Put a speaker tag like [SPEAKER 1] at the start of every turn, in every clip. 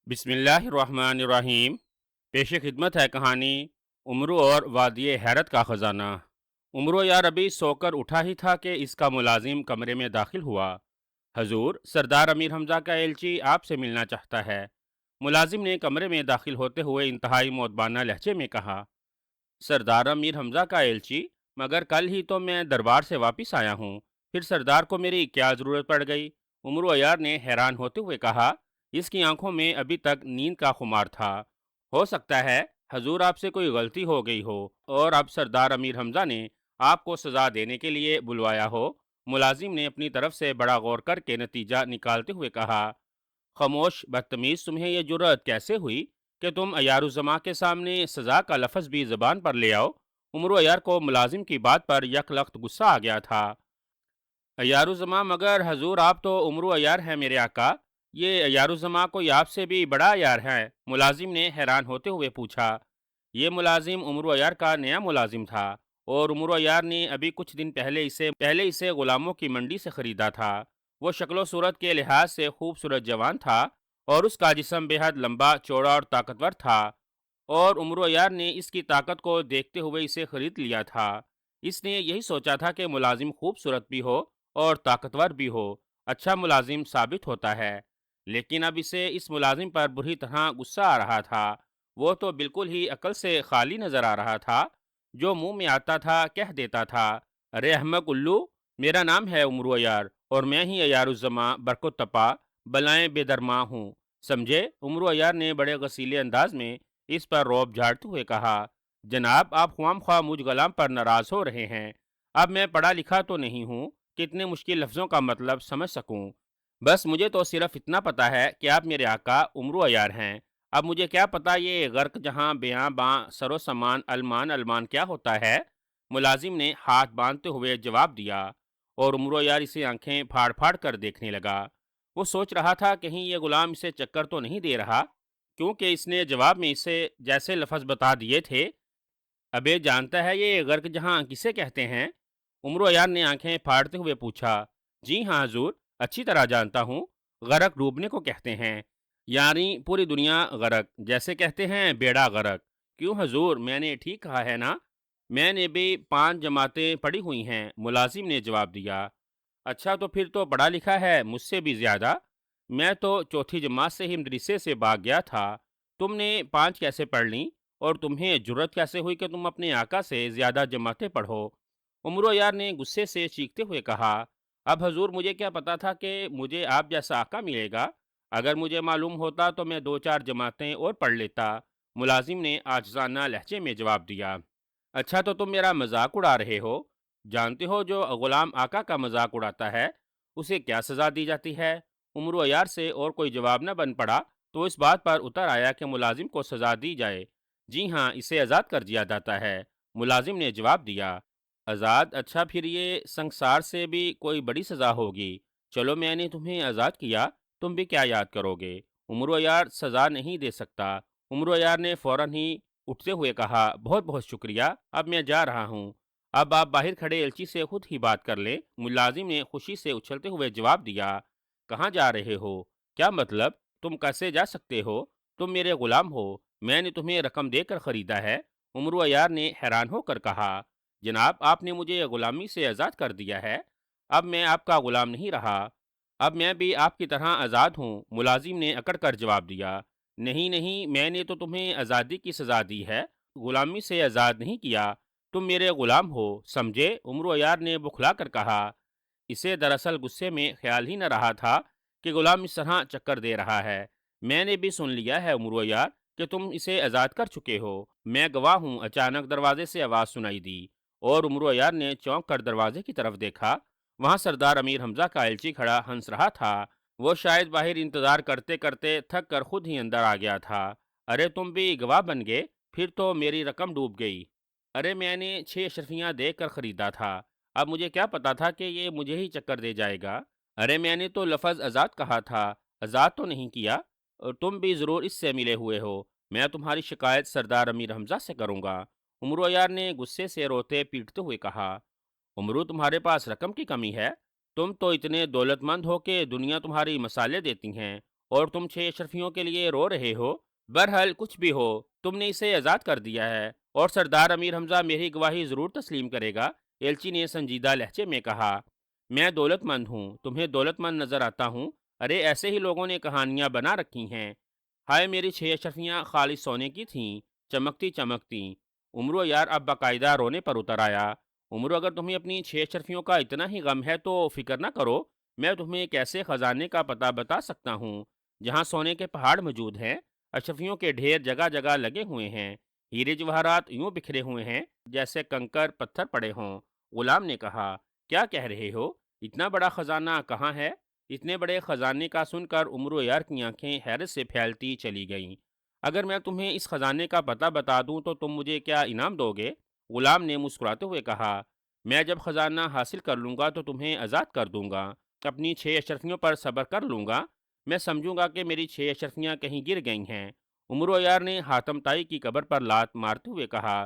[SPEAKER 1] بسم اللہ الرحمن الرحیم۔ پیش خدمت ہے کہانی عمرو اور وادی حیرت کا خزانہ۔ عمرو یار ابھی سو کر اٹھا ہی تھا کہ اس کا ملازم کمرے میں داخل ہوا۔ حضور، سردار امیر حمزہ کا ایلچی آپ سے ملنا چاہتا ہے۔ ملازم نے کمرے میں داخل ہوتے ہوئے انتہائی مؤدبانہ لہجے میں کہا۔ سردار امیر حمزہ کا ایلچی؟ مگر کل ہی تو میں دربار سے واپس آیا ہوں، پھر سردار کو میری کیا ضرورت پڑ گئی؟ عمرو عیار نے حیران ہوتے ہوئے کہا۔ اس کی آنکھوں میں ابھی تک نیند کا خمار تھا۔ ہو سکتا ہے حضور آپ سے کوئی غلطی ہو گئی ہو اور اب سردار امیر حمزہ نے آپ کو سزا دینے کے لیے بلوایا ہو۔ ملازم نے اپنی طرف سے بڑا غور کر کے نتیجہ نکالتے ہوئے کہا۔ خاموش بدتمیز، تمہیں یہ جرأت کیسے ہوئی کہ تم عیار الزما کے سامنے سزا کا لفظ بھی زبان پر لے آؤ؟ عمرو عیار کو ملازم کی بات پر یک لخت غصہ آ گیا تھا۔ عیار الزما؟ مگر حضور آپ تو عمرو عیار ہیں میرے آقا، یہ عیار الزما کوئی آپ سے بھی بڑا عیار ہے؟ ملازم نے حیران ہوتے ہوئے پوچھا۔ یہ ملازم عمرو عیار کا نیا ملازم تھا اور عمرو عیار نے ابھی کچھ دن پہلے اسے غلاموں کی منڈی سے خریدا تھا۔ وہ شکل و صورت کے لحاظ سے خوبصورت جوان تھا اور اس کا جسم بے حد لمبا چوڑا اور طاقتور تھا، اور عمرو عیار نے اس کی طاقت کو دیکھتے ہوئے اسے خرید لیا تھا۔ اس نے یہی سوچا تھا کہ ملازم خوبصورت بھی ہو اور طاقتور بھی ہو، اچھا ملازم ثابت ہوتا ہے، لیکن اب اسے اس ملازم پر بری طرح غصہ آ رہا تھا۔ وہ تو بالکل ہی عقل سے خالی نظر آ رہا تھا، جو منہ میں آتا تھا کہہ دیتا تھا۔ ارے احمق الو، میرا نام ہے عمرو عیار اور میں ہی عیار الزما برکت تپا بلائیں بے درما ہوں، سمجھے؟ عمرو عیار نے بڑے غصیلے انداز میں اس پر روب جھاڑتے ہوئے کہا۔ جناب، آپ خواہ خواہ مجھ غلام پر ناراض ہو رہے ہیں۔ اب میں پڑھا لکھا تو نہیں ہوں کہ اتنے مشکل لفظوں کا مطلب سمجھ سکوں، بس مجھے تو صرف اتنا پتا ہے کہ آپ میرے آقا عمرو عیار ہیں۔ اب مجھے کیا پتا یہ غرق جہاں بیاں باں سر و سامان المان المان کیا ہوتا ہے؟ ملازم نے ہاتھ باندھتے ہوئے جواب دیا، اور عمرو عیار اسے آنکھیں پھاڑ پھاڑ کر دیکھنے لگا۔ وہ سوچ رہا تھا کہیں یہ غلام اسے چکر تو نہیں دے رہا، کیونکہ اس نے جواب میں اسے جیسے لفظ بتا دیے تھے۔ ابے جانتا ہے یہ غرق جہاں کسے کہتے ہیں؟ عمرو عیار نے آنکھیں پھاڑتے ہوئے پوچھا۔ جی ہاں حضور، اچھی طرح جانتا ہوں، غرق ڈوبنے کو کہتے ہیں، یعنی پوری دنیا غرق، جیسے کہتے ہیں بیڑا غرق۔ کیوں حضور، میں نے ٹھیک کہا ہے نا؟ میں نے بھی 5 جماعتیں پڑھی ہوئی ہیں، ملازم نے جواب دیا۔ اچھا، تو پھر تو پڑھا لکھا ہے مجھ سے بھی زیادہ۔ میں تو چوتھی جماعت سے ہی مدرسے سے بھاگ گیا تھا، تم نے 5 کیسے پڑھ لیں؟ اور تمہیں جرأت کیسے ہوئی کہ تم اپنے آقا سے زیادہ جماعتیں پڑھو؟ عمرو یار نے غصے سے چیختے ہوئے کہا۔ اب حضور، مجھے کیا پتا تھا کہ مجھے آپ جیسا آقا ملے گا؟ اگر مجھے معلوم ہوتا تو میں 2 4 جماعتیں اور پڑھ لیتا، ملازم نے عاجزانہ لہجے میں جواب دیا۔ اچھا، تو تم میرا مذاق اڑا رہے ہو؟ جانتے ہو جو غلام آقا کا مذاق اڑاتا ہے اسے کیا سزا دی جاتی ہے؟ عمرو عیار سے اور کوئی جواب نہ بن پڑا تو اس بات پر اتر آیا کہ ملازم کو سزا دی جائے۔ جی ہاں، اسے آزاد کر دیا جاتا ہے، ملازم نے جواب دیا۔ آزاد؟ اچھا، پھر یہ سنسار سے بھی کوئی بڑی سزا ہوگی۔ چلو، میں نے تمہیں آزاد کیا، تم بھی کیا یاد کرو گے؟ عمرو یار سزا نہیں دے سکتا۔ عمرو یار نے فوراً ہی اٹھتے ہوئے کہا۔ بہت بہت شکریہ، اب میں جا رہا ہوں۔ اب آپ باہر کھڑے ایلچی سے خود ہی بات کر لیں، ملازم نے خوشی سے اچھلتے ہوئے جواب دیا۔ کہاں جا رہے ہو؟ کیا مطلب؟ تم کیسے جا سکتے ہو؟ تم میرے غلام ہو، میں نے تمہیں رقم دے کر خریدا ہے۔ عمرو عیار نے حیران ہو کر کہا۔ جناب، آپ نے مجھے غلامی سے آزاد کر دیا ہے، اب میں آپ کا غلام نہیں رہا، اب میں بھی آپ کی طرح آزاد ہوں، ملازم نے اکڑ کر جواب دیا۔ نہیں نہیں، میں نے تو تمہیں آزادی کی سزا دی ہے، غلامی سے آزاد نہیں کیا، تم میرے غلام ہو، سمجھے؟ عمرو عیار نے بکھلا کر کہا۔ اسے دراصل غصے میں خیال ہی نہ رہا تھا کہ غلام اس طرح چکر دے رہا ہے۔ میں نے بھی سن لیا ہے عمرو عیار کہ تم اسے آزاد کر چکے ہو، میں گواہ ہوں۔ اچانک دروازے سے آواز سنائی دی اور عمرو عیار نے چونک کر دروازے کی طرف دیکھا۔ وہاں سردار امیر حمزہ کا ایلچی کھڑا ہنس رہا تھا۔ وہ شاید باہر انتظار کرتے کرتے تھک کر خود ہی اندر آ گیا تھا۔ ارے تم بھی گواہ بن گئے، پھر تو میری رقم ڈوب گئی۔ ارے میں نے 6 اشرفیاں دے کر خریدا تھا، اب مجھے کیا پتا تھا کہ یہ مجھے ہی چکر دے جائے گا؟ ارے میں نے تو لفظ آزاد کہا تھا، آزاد تو نہیں کیا، اور تم بھی ضرور اس سے ملے ہوئے ہو، میں تمہاری شکایت سردار امیر حمزہ سے کروں گا، عمرو یار نے غصے سے روتے پیٹتے ہوئے کہا۔ عمرو، تمہارے پاس رقم کی کمی ہے؟ تم تو اتنے دولت مند ہو کہ دنیا تمہاری مثالیں دیتی ہیں اور تم 6 اشرفیوں کے لیے رو رہے ہو؟ بہرحال کچھ بھی ہو، تم نے اسے آزاد کر دیا ہے، اور سردار امیر حمزہ میری گواہی ضرور تسلیم کرے گا۔ ایلچی نے سنجیدہ لہجے میں کہا، میں دولت مند ہوں، تمہیں دولت مند نظر آتا ہوں؟ ارے ایسے ہی لوگوں نے کہانیاں بنا رکھی ہیں۔ ہائے میری 6 اشرفیاں خالص سونے کی تھیں، چمکتی چمکتی۔ عمرو یار اب باقاعدہ رونے پر اتر آیا۔ عمرو اگر تمہیں اپنی 6 اشرفیوں کا اتنا ہی غم ہے تو فکر نہ کرو، میں تمہیں ایک ایسے خزانے کا پتہ بتا سکتا ہوں جہاں سونے کے پہاڑ موجود ہیں، اشرفیوں کے ڈھیر جگہ جگہ لگے ہوئے ہیں، ہیرے جواہرات یوں بکھرے ہوئے ہیں جیسے کنکر پتھر پڑے ہوں۔ غلام نے کہا، کیا کہہ رہے ہو؟ اتنا بڑا خزانہ کہاں ہے؟ اتنے بڑے خزانے کا سن کر عمرو یار کی آنکھیں حیرت سے پھیلتی چلی گئیں۔ اگر میں تمہیں اس خزانے کا پتہ بتا دوں تو تم مجھے کیا انعام دو گے؟ غلام نے مسکراتے ہوئے کہا، میں جب خزانہ حاصل کر لوں گا تو تمہیں آزاد کر دوں گا، اپنی 6 اشرفیوں پر صبر کر لوں گا، میں سمجھوں گا کہ میری 6 اشرفیاں کہیں گر گئی ہیں۔ عمرو یار نے حاتم طائی کی قبر پر لات مارتے ہوئے کہا،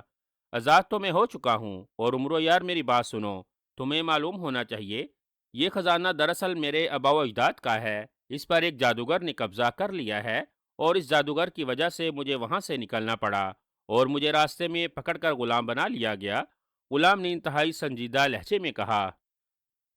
[SPEAKER 1] آزاد تو میں ہو چکا ہوں، اور عمرو یار میری بات سنو، تمہیں معلوم ہونا چاہیے یہ خزانہ دراصل میرے آبا و اجداد کا ہے، اس پر ایک جادوگر نے قبضہ کر لیا ہے، اور اس جادوگر کی وجہ سے مجھے وہاں سے نکلنا پڑا اور مجھے راستے میں پکڑ کر غلام بنا لیا گیا۔ غلام نے انتہائی سنجیدہ لہجے میں کہا،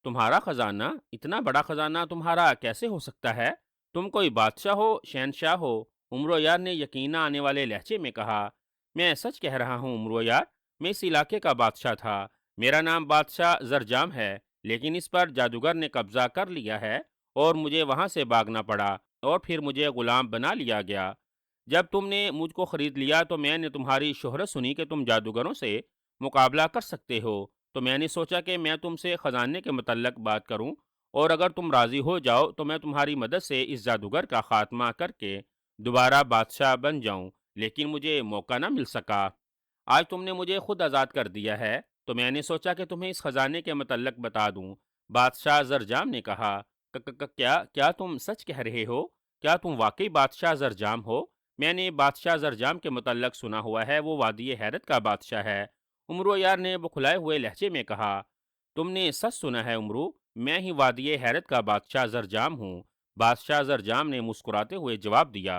[SPEAKER 1] تمہارا خزانہ؟ اتنا بڑا خزانہ تمہارا کیسے ہو سکتا ہے؟ تم کوئی بادشاہ ہو، شہنشاہ ہو؟ عمرو یار نے یقین نہ آنے والے لہجے میں کہا، میں سچ کہہ رہا ہوں عمرو یار، میں اس علاقے کا بادشاہ تھا، میرا نام بادشاہ زرجام ہے، لیکن اس پر جادوگر نے قبضہ کر لیا ہے اور مجھے وہاں سے بھاگنا پڑا اور پھر مجھے غلام بنا لیا گیا۔ جب تم نے مجھ کو خرید لیا تو میں نے تمہاری شہرت سنی کہ تم جادوگروں سے مقابلہ کر سکتے ہو، تو میں نے سوچا کہ میں تم سے خزانے کے متعلق بات کروں، اور اگر تم راضی ہو جاؤ تو میں تمہاری مدد سے اس جادوگر کا خاتمہ کر کے دوبارہ بادشاہ بن جاؤں، لیکن مجھے موقع نہ مل سکا۔ آج تم نے مجھے خود آزاد کر دیا ہے تو میں نے سوچا کہ تمہیں اس خزانے کے متعلق بتا دوں۔ بادشاہ زرجام نے کہا، کیا تم سچ کہہ رہے ہو؟ کیا تم واقعی بادشاہ زرجام ہو؟ میں نے بادشاہ زرجام کے متعلق سنا ہوا ہے، وہ وادی حیرت کا بادشاہ ہے۔ عمرو یار نے بکھلائے ہوئے لہجے میں کہا، تم نے سچ سنا ہے عمرو، میں ہی وادی حیرت کا بادشاہ زرجام ہوں۔ بادشاہ زرجام نے مسکراتے ہوئے جواب دیا،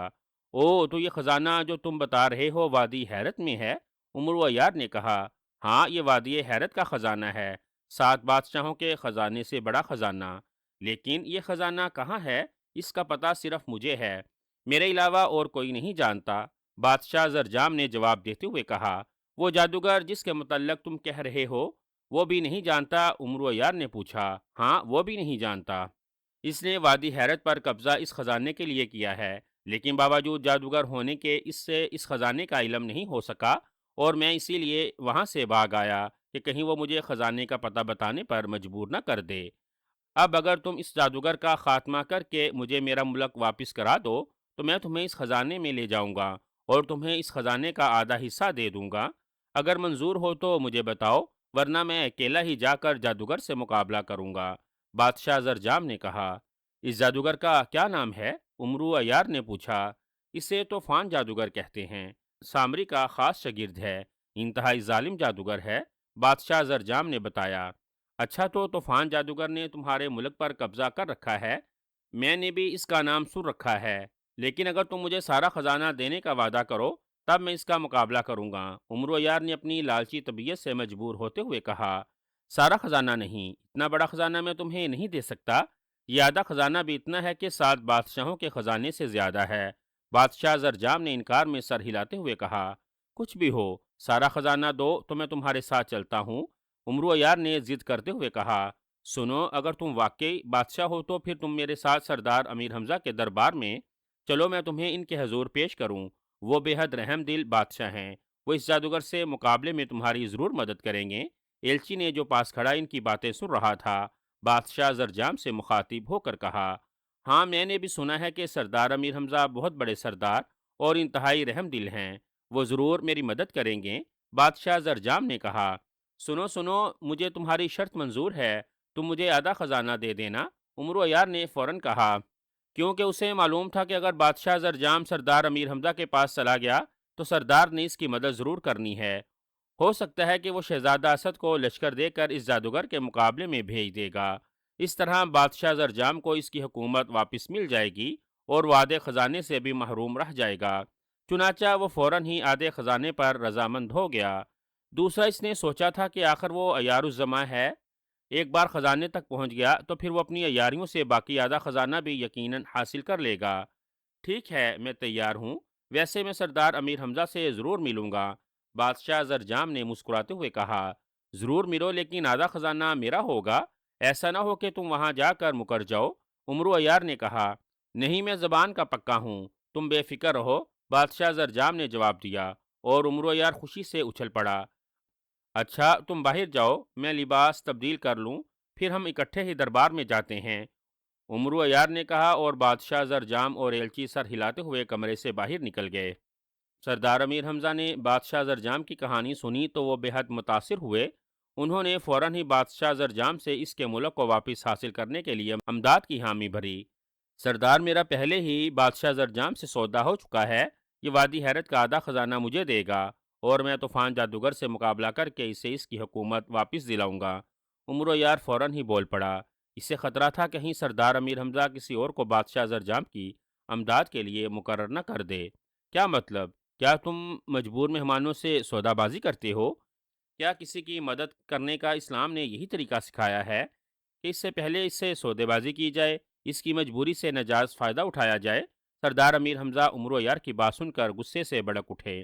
[SPEAKER 1] او تو یہ خزانہ جو تم بتا رہے ہو وادی حیرت میں ہے؟ عمرو یار نے کہا، ہاں یہ وادی حیرت کا خزانہ ہے، 7 بادشاہوں کے خزانے سے بڑا خزانہ، لیکن یہ خزانہ کہاں ہے اس کا پتہ صرف مجھے ہے، میرے علاوہ اور کوئی نہیں جانتا۔ بادشاہ زرجام نے جواب دیتے ہوئے کہا، وہ جادوگر جس کے متعلق تم کہہ رہے ہو وہ بھی نہیں جانتا؟ عمرو یار نے پوچھا، ہاں وہ بھی نہیں جانتا، اس نے وادی حیرت پر قبضہ اس خزانے کے لیے کیا ہے، لیکن باوجود جادوگر ہونے کے اس سے اس خزانے کا علم نہیں ہو سکا، اور میں اسی لیے وہاں سے بھاگ آیا کہ کہیں وہ مجھے خزانے کا پتہ بتانے پر مجبور نہ کر دے۔ اب اگر تم اس جادوگر کا خاتمہ کر کے مجھے میرا ملک واپس کرا دو تو میں تمہیں اس خزانے میں لے جاؤں گا اور تمہیں اس خزانے کا آدھا حصہ دے دوں گا۔ اگر منظور ہو تو مجھے بتاؤ، ورنہ میں اکیلا ہی جا کر جادوگر سے مقابلہ کروں گا۔ بادشاہ زرجام نے کہا، اس جادوگر کا کیا نام ہے؟ عمرو عیار نے پوچھا۔ اسے طوفان جادوگر کہتے ہیں، سامری کا خاص شاگرد ہے، انتہائی ظالم جادوگر ہے، بادشاہ زرجام نے بتایا۔ اچھا تو طوفان جادوگر نے تمہارے ملک پر قبضہ کر رکھا ہے؟ میں نے بھی اس کا نام سن رکھا ہے، لیکن اگر تم مجھے سارا خزانہ دینے کا وعدہ کرو تب میں اس کا مقابلہ کروں گا۔ عمرو یار نے اپنی لالچی طبیعت سے مجبور ہوتے ہوئے کہا، سارا خزانہ نہیں، اتنا بڑا خزانہ میں تمہیں نہیں دے سکتا، یہ آدھا خزانہ بھی اتنا ہے کہ 7 بادشاہوں کے خزانے سے زیادہ ہے۔ بادشاہ زرجام نے انکار میں سر ہلاتے ہوئے کہا، کچھ بھی ہو، سارا خزانہ دو تو میں تمہارے ساتھ چلتا ہوں۔ عمرو یار نے ضد کرتے ہوئے کہا، سنو، اگر تم واقعی بادشاہ ہو تو پھر تم میرے ساتھ سردار امیر حمزہ کے دربار میں چلو، میں تمہیں ان کے حضور پیش کروں، وہ بے حد رحم دل بادشاہ ہیں، وہ اس جادوگر سے مقابلے میں تمہاری ضرور مدد کریں گے۔ ایلچی نے جو پاس کھڑا ان کی باتیں سن رہا تھا بادشاہ زرجام سے مخاطب ہو کر کہا، ہاں میں نے بھی سنا ہے کہ سردار امیر حمزہ بہت بڑے سردار اور انتہائی رحم دل ہیں، وہ ضرور میری مدد کریں گے۔ بادشاہ زرجام نے کہا، سنو سنو، مجھے تمہاری شرط منظور ہے، تم مجھے آدھا خزانہ دے دینا۔ عمرو یار نے فوراً کہا، کیونکہ اسے معلوم تھا کہ اگر بادشاہ زرجام سردار امیر حمزہ کے پاس چلا گیا تو سردار نے اس کی مدد ضرور کرنی ہے، ہو سکتا ہے کہ وہ شہزادہ اسد کو لشکر دے کر اس جادوگر کے مقابلے میں بھیج دے گا، اس طرح بادشاہ زرجام کو اس کی حکومت واپس مل جائے گی اور وہ آدھے خزانے سے بھی محروم رہ جائے گا۔ چنانچہ وہ فوراً ہی آدھے خزانے پر رضامند ہو گیا۔ دوسرا، اس نے سوچا تھا کہ آخر وہ عیار الزماں ہے، ایک بار خزانے تک پہنچ گیا تو پھر وہ اپنی عیاریوں سے باقی آدھا خزانہ بھی یقیناً حاصل کر لے گا۔ ٹھیک ہے، میں تیار ہوں، ویسے میں سردار امیر حمزہ سے ضرور ملوں گا۔ بادشاہ زرجام نے مسکراتے ہوئے کہا، ضرور ملو، لیکن آدھا خزانہ میرا ہوگا، ایسا نہ ہو کہ تم وہاں جا کر مکر جاؤ۔ عمرو عیار نے کہا، نہیں، میں زبان کا پکا ہوں، تم بے فکر رہو، بادشاہ زرجام نے جواب دیا، اور عمرو عیار خوشی سے اچھل پڑا۔ اچھا، تم باہر جاؤ، میں لباس تبدیل کر لوں، پھر ہم اکٹھے ہی دربار میں جاتے ہیں، عمرو عیار نے کہا، اور بادشاہ زرجام اور ایلچی سر ہلاتے ہوئے کمرے سے باہر نکل گئے۔ سردار امیر حمزہ نے بادشاہ زرجام کی کہانی سنی تو وہ بے حد متاثر ہوئے۔ انہوں نے فوراً ہی بادشاہ زرجام سے اس کے ملک کو واپس حاصل کرنے کے لیے امداد کی حامی بھری۔ سردار، میرا پہلے ہی بادشاہ زرجام سے سودا ہو چکا ہے، یہ وادی حیرت کا آدھا خزانہ مجھے دے گا، اور میں طوفان جادوگر سے مقابلہ کر کے اسے اس کی حکومت واپس دلاؤں گا۔ عمرو یار فوراً ہی بول پڑا۔ اسے خطرہ تھا کہیں سردار امیر حمزہ کسی اور کو بادشاہ زرجام کی امداد کے لیے مقرر نہ کر دے۔ کیا مطلب؟ کیا تم مجبور مہمانوں سے سودا بازی کرتے ہو؟ کیا کسی کی مدد کرنے کا اسلام نے یہی طریقہ سکھایا ہے کہ اس سے پہلے اس سے سودے بازی کی جائے، اس کی مجبوری سے ناجائز فائدہ اٹھایا جائے؟ سردار امیر حمزہ عمرو یار کی بات سن کر غصے سے بھڑک اٹھے۔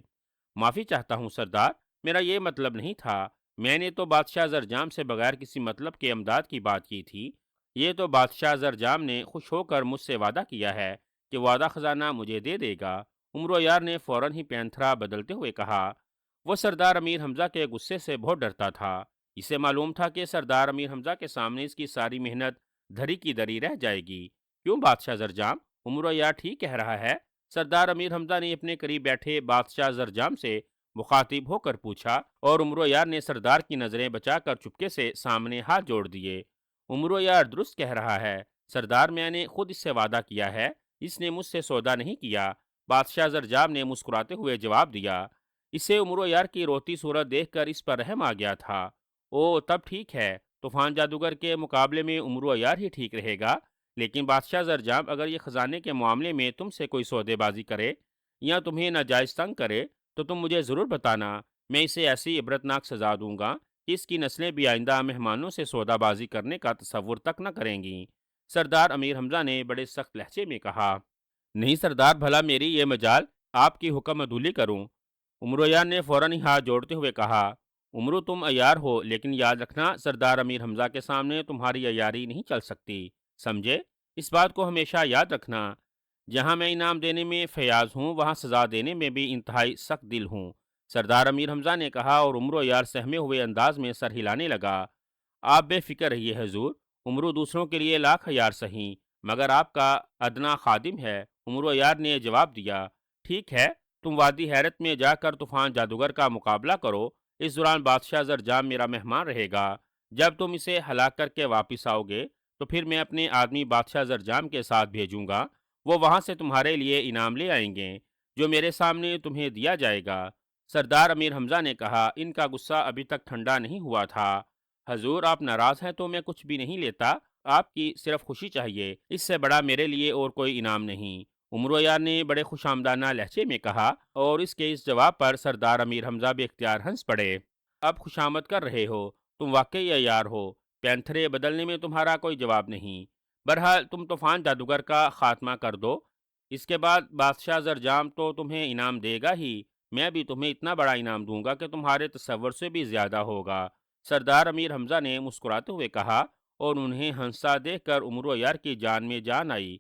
[SPEAKER 1] معافی چاہتا ہوں سردار، میرا یہ مطلب نہیں تھا، میں نے تو بادشاہ زرجام سے بغیر کسی مطلب کے امداد کی بات کی تھی۔ یہ تو بادشاہ زرجام نے خوش ہو کر مجھ سے وعدہ کیا ہے کہ وہ آدھا خزانہ مجھے دے دے گا۔ عمرو یار نے فوراً ہی پینتھرا بدلتے ہوئے کہا۔ وہ سردار امیر حمزہ کے غصے سے بہت ڈرتا تھا۔ اسے معلوم تھا کہ سردار امیر حمزہ کے سامنے اس کی ساری محنت دھری کی دھری رہ جائے گی۔ کیوں بادشاہ زرجام؟ عمرو یار ٹھیک کہہ رہا ہے، سردار امیر حمزہ نے اپنے قریب بیٹھے بادشاہ زرجام سے مخاطب ہو کر پوچھا، اور عمرو یار نے سردار کی نظریں بچا کر چپکے سے سامنے ہاتھ جوڑ دیے۔ عمرو یار درست کہہ رہا ہے سردار، میں نے خود اس سے وعدہ کیا ہے، اس نے مجھ سے سودا نہیں کیا۔ بادشاہ زرجام نے مسکراتے ہوئے جواب دیا۔ اسے عمرو یار کی روتی صورت دیکھ کر اس پر رحم آ گیا تھا۔ او تب ٹھیک ہے، طوفان جادوگر کے مقابلے میں عمرو یار ہی ٹھیک رہے گا، لیکن بادشاہ زرجام اگر یہ خزانے کے معاملے میں تم سے کوئی سودے بازی کرے یا تمہیں ناجائز تنگ کرے تو تم مجھے ضرور بتانا، میں اسے ایسی عبرتناک سزا دوں گا کہ اس کی نسلیں بھی آئندہ مہمانوں سے سودا بازی کرنے کا تصور تک نہ کریں گی۔ سردار امیر حمزہ نے بڑے سخت لہجے میں کہا، نہیں سردار، بھلا میری یہ مجال آپ کی حکم عدولی کروں؟ عمرو یار نے فوراً ہی ہاتھ جوڑتے ہوئے کہا، عمرو تم عیار ہو، لیکن یاد رکھنا سردار امیر حمزہ کے سامنے تمہاری عیاری نہیں چل سکتی، سمجھے؟ اس بات کو ہمیشہ یاد رکھنا، جہاں میں انعام دینے میں فیاض ہوں وہاں سزا دینے میں بھی انتہائی سخت دل ہوں، سردار امیر حمزہ نے کہا، اور عمرو یار سہمے ہوئے انداز میں سر ہلانے لگا۔ آپ بے فکر رہیے حضور، عمرو دوسروں کے لیے لاکھ عیار سہی مگر آپ کا ادنا خادم ہے، عمرو یار نے جواب دیا۔ ٹھیک ہے، تم وادی حیرت میں جا کر طوفان جادوگر کا مقابلہ کرو، اس دوران بادشاہ زرجام میرا مہمان رہے گا، جب تم اسے ہلاک کر کے واپس آؤ گے تو پھر میں اپنے آدمی بادشاہ زرجام کے ساتھ بھیجوں گا، وہ وہاں سے تمہارے لیے انعام لے آئیں گے جو میرے سامنے تمہیں دیا جائے گا۔ سردار امیر حمزہ نے کہا، ان کا غصہ ابھی تک ٹھنڈا نہیں ہوا تھا۔ حضور آپ ناراض ہیں تو میں کچھ بھی نہیں لیتا، آپ کی صرف خوشی چاہیے، اس سے بڑا میرے لیے اور کوئی انعام نہیں، عمرو یار نے بڑے خوش آمدانہ لہجے میں کہا، اور اس کے اس جواب پر سردار امیر حمزہ بے اختیار ہنس پڑے۔ اب خوشامد کر رہے ہو، تم واقعی عیار ہو، پینتھرے بدلنے میں تمہارا کوئی جواب نہیں۔ بہرحال تم طوفان جادوگر کا خاتمہ کر دو، اس کے بعد بادشاہ زرجام تو تمہیں انعام دے گا ہی، میں بھی تمہیں اتنا بڑا انعام دوں گا کہ تمہارے تصور سے بھی زیادہ ہوگا، سردار امیر حمزہ نے مسکراتے ہوئے کہا، اور انہیں ہنستا دیکھ کر عمرو یار کی جان میں جان آئی۔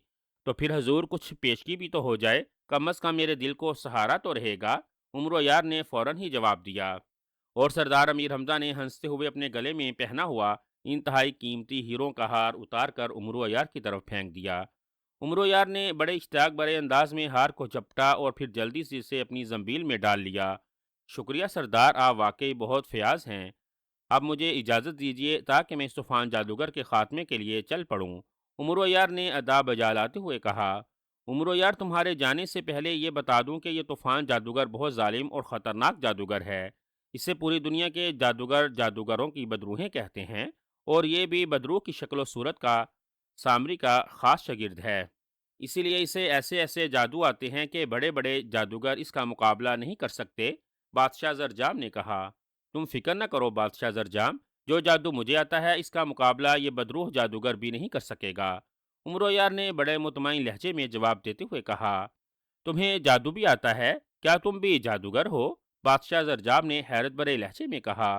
[SPEAKER 1] تو پھر حضور کچھ پیشگی بھی تو ہو جائے، کم از کم میرے دل کو سہارا تو رہے گا، عمرو یار نے فوراً ہی جواب دیا۔ اور سردار امیر حمزہ نے ہنستے ہوئے اپنے گلے میں پہنا ہوا انتہائی قیمتی ہیروں کا ہار اتار کر عمرو یار کی طرف پھینک دیا۔ عمرو یار نے بڑے اشتیاق بھرے انداز میں ہار کو جھپٹا اور پھر جلدی سے اسے اپنی زنبیل میں ڈال لیا۔ شکریہ سردار، آپ واقعی بہت فیاض ہیں، اب مجھے اجازت دیجیے تاکہ میں اس طوفان جادوگر کے خاتمے کے لیے چل پڑوں، عمرو یار نے ادا بجا لاتے ہوئے کہا۔ عمرو یار تمہارے جانے سے پہلے یہ بتا دوں کہ یہ طوفان جادوگر بہت ظالم اور خطرناک جادوگر ہے، اسے پوری دنیا کے جادوگر جادوگروں کی بدروہیں کہتے ہیں، اور یہ بھی بدروح کی شکل و صورت کا سامری کا خاص شاگرد ہے۔ اسی لیے اسے ایسے ایسے جادو آتے ہیں کہ بڑے بڑے جادوگر اس کا مقابلہ نہیں کر سکتے۔ بادشاہ زرجام نے کہا، تم فکر نہ کرو بادشاہ زرجام، جو جادو مجھے آتا ہے اس کا مقابلہ یہ بدروح جادوگر بھی نہیں کر سکے گا۔ عمرو یار نے بڑے مطمئن لہجے میں جواب دیتے ہوئے کہا، تمہیں جادو بھی آتا ہے؟ کیا تم بھی جادوگر ہو؟ بادشاہ زرجاب نے حیرت بھرے لہجے میں کہا،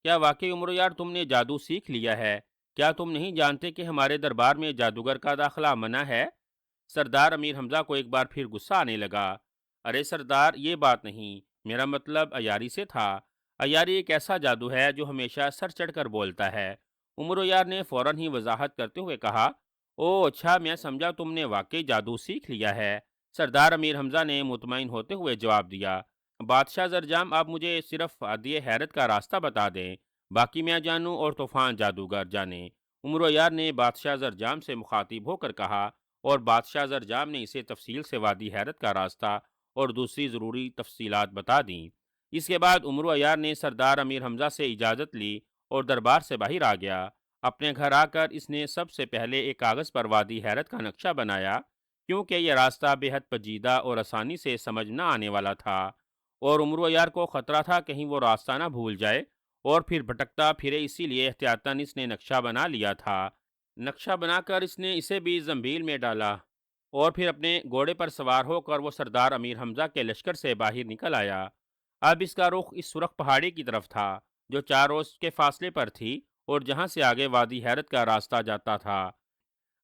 [SPEAKER 1] کیا واقعی عمرو یار تم نے جادو سیکھ لیا ہے؟ کیا تم نہیں جانتے کہ ہمارے دربار میں جادوگر کا داخلہ منع ہے؟ سردار امیر حمزہ کو ایک بار پھر غصہ آنے لگا۔ ارے سردار، یہ بات نہیں، میرا مطلب عیاری سے تھا۔ عیاری ایک ایسا جادو ہے جو ہمیشہ سر چڑھ کر بولتا ہے۔ عمرو یار نے فوراً ہی وضاحت کرتے ہوئے کہا، او اچھا، میں سمجھا تم نے واقعی جادو سیکھ لیا ہے۔ سردار امیر حمزہ نے مطمئن ہوتے ہوئے جواب دیا، بادشاہ زرجام آپ مجھے صرف وادی حیرت کا راستہ بتا دیں، باقی میں جانوں اور طوفان جادوگر جانے۔ عمرو یار نے بادشاہ زرجام سے مخاطب ہو کر کہا، اور بادشاہ زرجام نے اسے تفصیل سے وادی حیرت کا راستہ اور دوسری ضروری تفصیلات بتا دیں۔ اس کے بعد عمرو عیار نے سردار امیر حمزہ سے اجازت لی اور دربار سے باہر آ گیا۔ اپنے گھر آ کر اس نے سب سے پہلے ایک کاغذ پر وادی حیرت کا نقشہ بنایا، کیونکہ یہ راستہ بے حد پیچیدہ اور آسانی سے سمجھ نہ آنے والا تھا، اور عمرو عیار کو خطرہ تھا کہیں وہ راستہ نہ بھول جائے اور پھر بھٹکتا پھرے، اسی لیے احتیاطاً اس نے نقشہ بنا لیا تھا۔ نقشہ بنا کر اس نے اسے بھی زنبیل میں ڈالا اور پھر اپنے گھوڑے پر سوار ہو کر وہ سردار امیر حمزہ کے لشکر سے باہر نکل آیا۔ اب اس کا رخ اس سرخ پہاڑی کی طرف تھا جو 4 روز کے فاصلے پر تھی اور جہاں سے آگے وادی حیرت کا راستہ جاتا تھا۔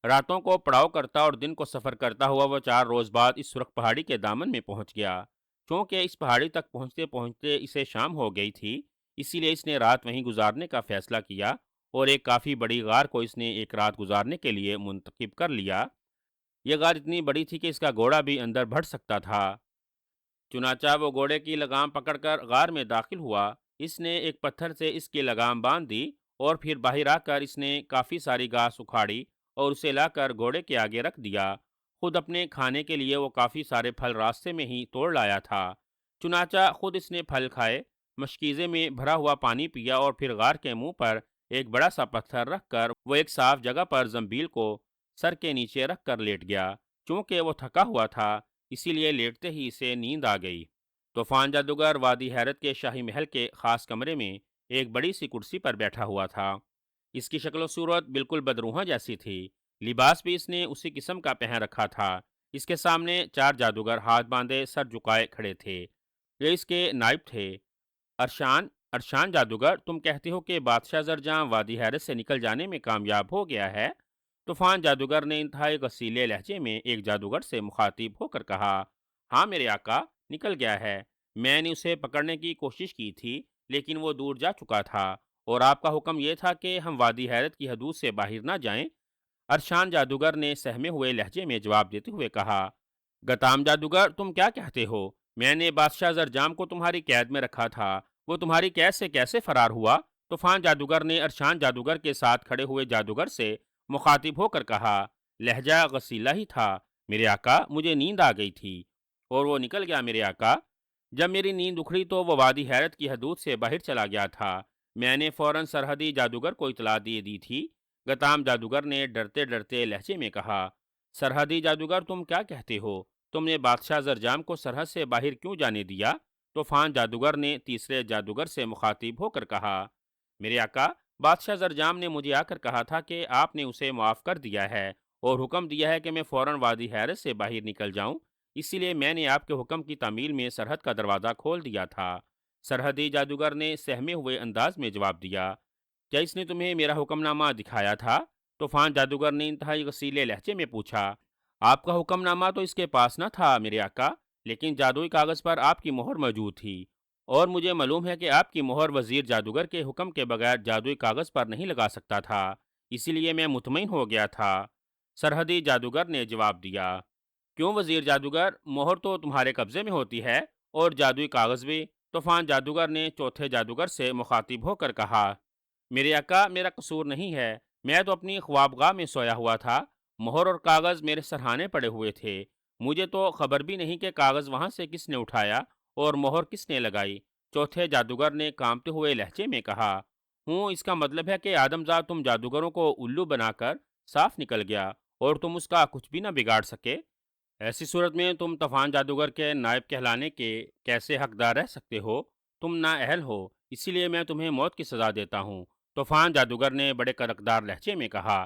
[SPEAKER 1] راتوں کو پڑاؤ کرتا اور دن کو سفر کرتا ہوا وہ 4 روز بعد اس سرخ پہاڑی کے دامن میں پہنچ گیا۔ چونکہ اس پہاڑی تک پہنچتے پہنچتے اسے شام ہو گئی تھی، اسی لیے اس نے رات وہیں گزارنے کا فیصلہ کیا اور ایک کافی بڑی غار کو اس نے ایک رات گزارنے کے لیے منتخب کر لیا۔ یہ غار اتنی بڑی تھی کہ اس کا گھوڑا بھی اندر بڑھ سکتا تھا۔ چنانچہ وہ گھوڑے کی لگام پکڑ کر غار میں داخل ہوا۔ اس نے ایک پتھر سے اس کی لگام باندھ دی اور پھر باہر آ کر اس نے کافی ساری گھاس اکھاڑی اور اسے لا کر گھوڑے کے آگے رکھ دیا۔ خود اپنے کھانے کے لیے وہ کافی سارے پھل راستے میں ہی توڑ لایا تھا۔ چنانچہ خود اس نے پھل کھائے، مشکیزے میں بھرا ہوا پانی پیا اور پھر غار کے منہ پر ایک بڑا سا پتھر رکھ کر وہ ایک صاف جگہ پر زنبیل کو سر کے نیچے رکھ کر لیٹ گیا۔ چونکہ وہ تھکا ہوا تھا، اسی لیے لیٹتے ہی اسے نیند آ گئی۔ طوفان جادوگر وادی حیرت کے شاہی محل کے خاص کمرے میں ایک بڑی سی کرسی پر بیٹھا ہوا تھا۔ اس کی شکل و صورت بالکل بدروحاں جیسی تھی۔ لباس بھی اس نے اسی قسم کا پہن رکھا تھا۔ اس کے سامنے 4 جادوگر ہاتھ باندھے سر جھکائے کھڑے تھے۔ یہ اس کے نائب تھے۔ ارشان، ارشان جادوگر، تم کہتے ہو کہ بادشاہ زرجاں وادی حیرت سے نکل جانے میں کامیاب ہو گیا ہے؟ طوفان جادوگر نے انتہائی غصیلے لہجے میں ایک جادوگر سے مخاطب ہو کر کہا، ہاں میرے آقا، نکل گیا ہے۔ میں نے اسے پکڑنے کی کوشش کی تھی لیکن وہ دور جا چکا تھا، اور آپ کا حکم یہ تھا کہ ہم وادی حیرت کی حدود سے باہر نہ جائیں۔ ارشان جادوگر نے سہمے ہوئے لہجے میں جواب دیتے ہوئے کہا، گتام جادوگر، تم کیا کہتے ہو؟ میں نے بادشاہ زرجام کو تمہاری قید میں رکھا تھا، وہ تمہاری قید سے کیسے فرار ہوا؟ طوفان جادوگر نے ارشان جادوگر کے ساتھ کھڑے ہوئے جادوگر سے مخاطب ہو کر کہا، لہجہ غصیلا ہی تھا میرے آقا، مجھے نیند آ گئی تھی اور وہ نکل گیا میرے آقا۔ جب میری نیند اکھڑی تو وہ وادی حیرت کی حدود سے باہر چلا گیا تھا۔ میں نے فوراً سرحدی جادوگر کو اطلاع دے دی تھی۔ گتام جادوگر نے ڈرتے ڈرتے لہجے میں کہا، سرحدی جادوگر، تم کیا کہتے ہو؟ تم نے بادشاہ زرجام کو سرحد سے باہر کیوں جانے دیا؟ طوفان جادوگر نے تیسرے جادوگر سے مخاطب ہو کر کہا، میرے آقا، بادشاہ زرجام نے مجھے آ کر کہا تھا کہ آپ نے اسے معاف کر دیا ہے اور حکم دیا ہے کہ میں فوراً وادی حیرت سے باہر نکل جاؤں، اسی لیے میں نے آپ کے حکم کی تعمیل میں سرحد کا دروازہ کھول دیا تھا۔ سرحدی جادوگر نے سہمے ہوئے انداز میں جواب دیا، کیا اس نے تمہیں میرا حکم نامہ دکھایا تھا؟ طوفان جادوگر نے انتہائی غصیلے لہجے میں پوچھا، آپ کا حکم نامہ تو اس کے پاس نہ تھا میرے آقا، لیکن جادوئی کاغذ پر آپ کی مہر موجود تھی، اور مجھے معلوم ہے کہ آپ کی مہر وزیر جادوگر کے حکم کے بغیر جادوئی کاغذ پر نہیں لگا سکتا تھا، اسی لیے میں مطمئن ہو گیا تھا۔ سرحدی جادوگر نے جواب دیا، کیوں وزیر جادوگر، مہر تو تمہارے قبضے میں ہوتی ہے اور جادوئی کاغذ بھی۔ طوفان جادوگر نے چوتھے جادوگر سے مخاطب ہو کر کہا، میرے آقا، میرا قصور نہیں ہے، میں تو اپنی خوابگاہ میں سویا ہوا تھا، مہر اور کاغذ میرے سرہانے پڑے ہوئے تھے، مجھے تو خبر بھی نہیں کہ کاغذ وہاں سے کس نے اٹھایا اور مہر کس نے لگائی۔ چوتھے جادوگر نے کانپتے ہوئے لہجے میں کہا، اس کا مطلب ہے کہ آدم زاد تم جادوگروں کو الو بنا کر صاف نکل گیا اور تم اس کا کچھ بھی نہ بگاڑ سکے؟ ایسی صورت میں تم طوفان جادوگر کے نائب کہلانے کے کیسے حقدار رہ سکتے ہو؟ تم نااہل ہو، اسی لیے میں تمہیں موت کی سزا دیتا ہوں۔ طوفان جادوگر نے بڑے کڑکدار لہجے میں کہا۔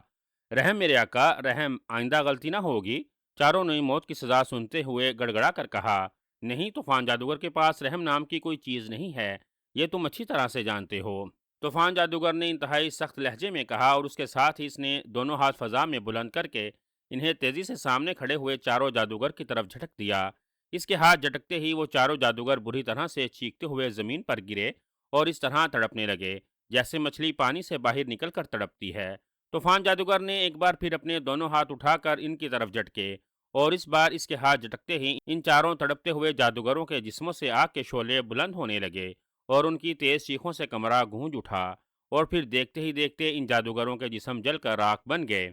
[SPEAKER 1] رحم میرے آقا، رحم، آئندہ غلطی نہ ہوگی۔ چاروں نے موت کی سزا سنتے ہوئے گڑگڑا کر کہا۔ نہیں، طوفان جادوگر کے پاس رحم نام کی کوئی چیز نہیں ہے، یہ تم اچھی طرح سے جانتے ہو۔ طوفان جادوگر نے انتہائی سخت لہجے میں کہا، اور اس کے ساتھ ہی اس نے دونوں ہاتھ فضا میں بلند کر کے انہیں تیزی سے سامنے کھڑے ہوئے چاروں جادوگر کی طرف جھٹک دیا۔ اس کے ہاتھ جھٹکتے ہی وہ چاروں جادوگر بری طرح سے چیختے ہوئے زمین پر گرے اور اس طرح تڑپنے لگے جیسے مچھلی پانی سے باہر نکل کر تڑپتی ہے۔ طوفان جادوگر نے ایک بار پھر اپنے دونوں ہاتھ اٹھا کر ان کی طرف جھٹکے، اور اس بار اس کے ہاتھ جھٹکتے ہی ان چاروں تڑپتے ہوئے جادوگروں کے جسموں سے آگ کے شعلے بلند ہونے لگے اور ان کی تیز چیخوں سے کمرہ گونج اٹھا، اور پھر دیکھتے ہی دیکھتے ان جادوگروں کے جسم جل کر راکھ بن گئے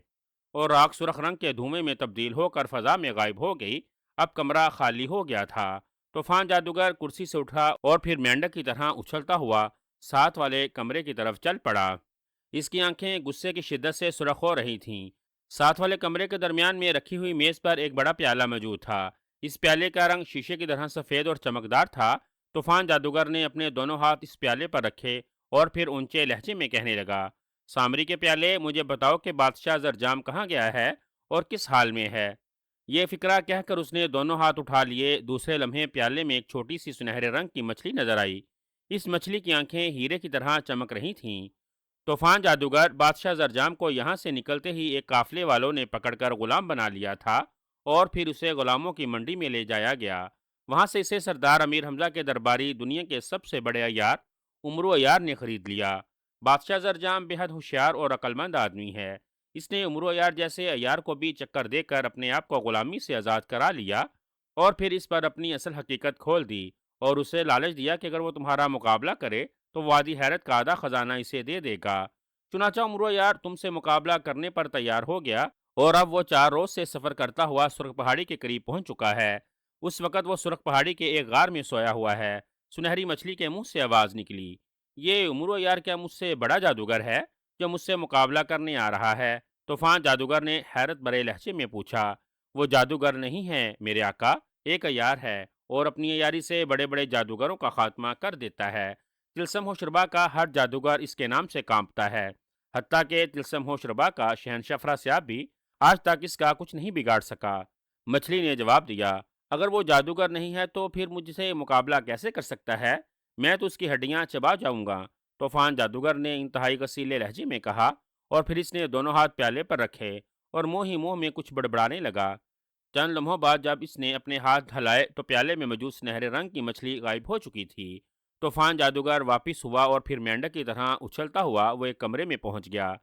[SPEAKER 1] اور راکھ سرخ رنگ کے دھوئیں میں تبدیل ہو کر فضا میں غائب ہو گئی۔ اب کمرہ خالی ہو گیا تھا۔ طوفان جادوگر کرسی سے اٹھا اور پھر مینڈک کی طرح اچھلتا ہوا ساتھ والے کمرے کی طرف چل پڑا۔ اس کی آنکھیں غصے کی شدت سے سرخ ہو رہی تھیں۔ ساتھ والے کمرے کے درمیان میں رکھی ہوئی میز پر ایک بڑا پیالہ موجود تھا۔ اس پیالے کا رنگ شیشے کی طرح سفید اور چمکدار تھا۔ طوفان جادوگر نے اپنے دونوں ہاتھ اس پیالے پر رکھے اور پھر اونچے لہجے میں کہنے لگا، سامری کے پیالے، مجھے بتاؤ کہ بادشاہ زرجام کہاں گیا ہے اور کس حال میں ہے؟ یہ فقرہ کہہ کر اس نے دونوں ہاتھ اٹھا لیے۔ دوسرے لمحے پیالے میں ایک چھوٹی سی سنہرے رنگ کی مچھلی نظر آئی۔ اس مچھلی کی آنکھیں ہیرے کی طرح چمک رہی تھیں۔ طوفان جادوگر بادشاہ زرجام کو یہاں سے نکلتے ہی ایک قافلے والوں نے پکڑ کر غلام بنا لیا تھا اور پھر اسے غلاموں کی منڈی میں لے جایا گیا۔ وہاں سے اسے سردار امیر حمزہ کے درباری، دنیا کے سب سے بڑے عیار عمرو عیار نے خرید لیا۔ بادشاہ زرجام بے حد ہوشیار اور عقلمند آدمی ہے۔ اس نے عمرو عیار جیسے عیار کو بھی چکر دے کر اپنے آپ کو غلامی سے آزاد کرا لیا اور پھر اس پر اپنی اصل حقیقت کھول دی اور اسے لالچ دیا کہ اگر وہ تمہارا مقابلہ کرے تو وادی حیرت کا آدھا خزانہ اسے دے دے گا۔ چنانچہ عمرو یار تم سے مقابلہ کرنے پر تیار ہو گیا اور اب وہ 4 روز سے سفر کرتا ہوا سرخ پہاڑی کے قریب پہنچ چکا ہے۔ اس وقت وہ سرخ پہاڑی کے ایک غار میں سویا ہوا ہے۔ سنہری مچھلی کے منہ سے آواز نکلی، یہ عمرو یار کیا مجھ سے بڑا جادوگر ہے جو مجھ سے مقابلہ کرنے آ رہا ہے؟ طوفان جادوگر نے حیرت بھرے لہجے میں پوچھا۔ وہ جادوگر نہیں ہے میرے آقا، ایک عیار ہے اور اپنی عیاری سے بڑے بڑے جادوگروں کا خاتمہ کر دیتا ہے۔ تلسم ہوشربا کا ہر جادوگر اس کے نام سے کانپتا ہے، حتیٰ کہ تلسم ہوشربا کا شہنشاہ افراسیاب بھی آج تک اس کا کچھ نہیں بگاڑ سکا۔ مچھلی نے جواب دیا، اگر وہ جادوگر نہیں ہے تو پھر مجھ سے مقابلہ کیسے کر سکتا ہے؟ میں تو اس کی ہڈیاں چبا جاؤں گا۔ طوفان جادوگر نے انتہائی غصیلے لہجے میں کہا، اور پھر اس نے دونوں ہاتھ پیالے پر رکھے اور منہ ہی منہ میں کچھ بڑبڑانے لگا۔ چند لمحوں بعد جب اس نے اپنے ہاتھ ہلائے تو پیالے میں موجود سنہرے رنگ کی مچھلی غائب ہو چکی تھی۔ طوفان جادوگر واپس ہوا اور پھر مینڈک کی طرح اچھلتا ہوا وہ ایک کمرے میں پہنچ گیا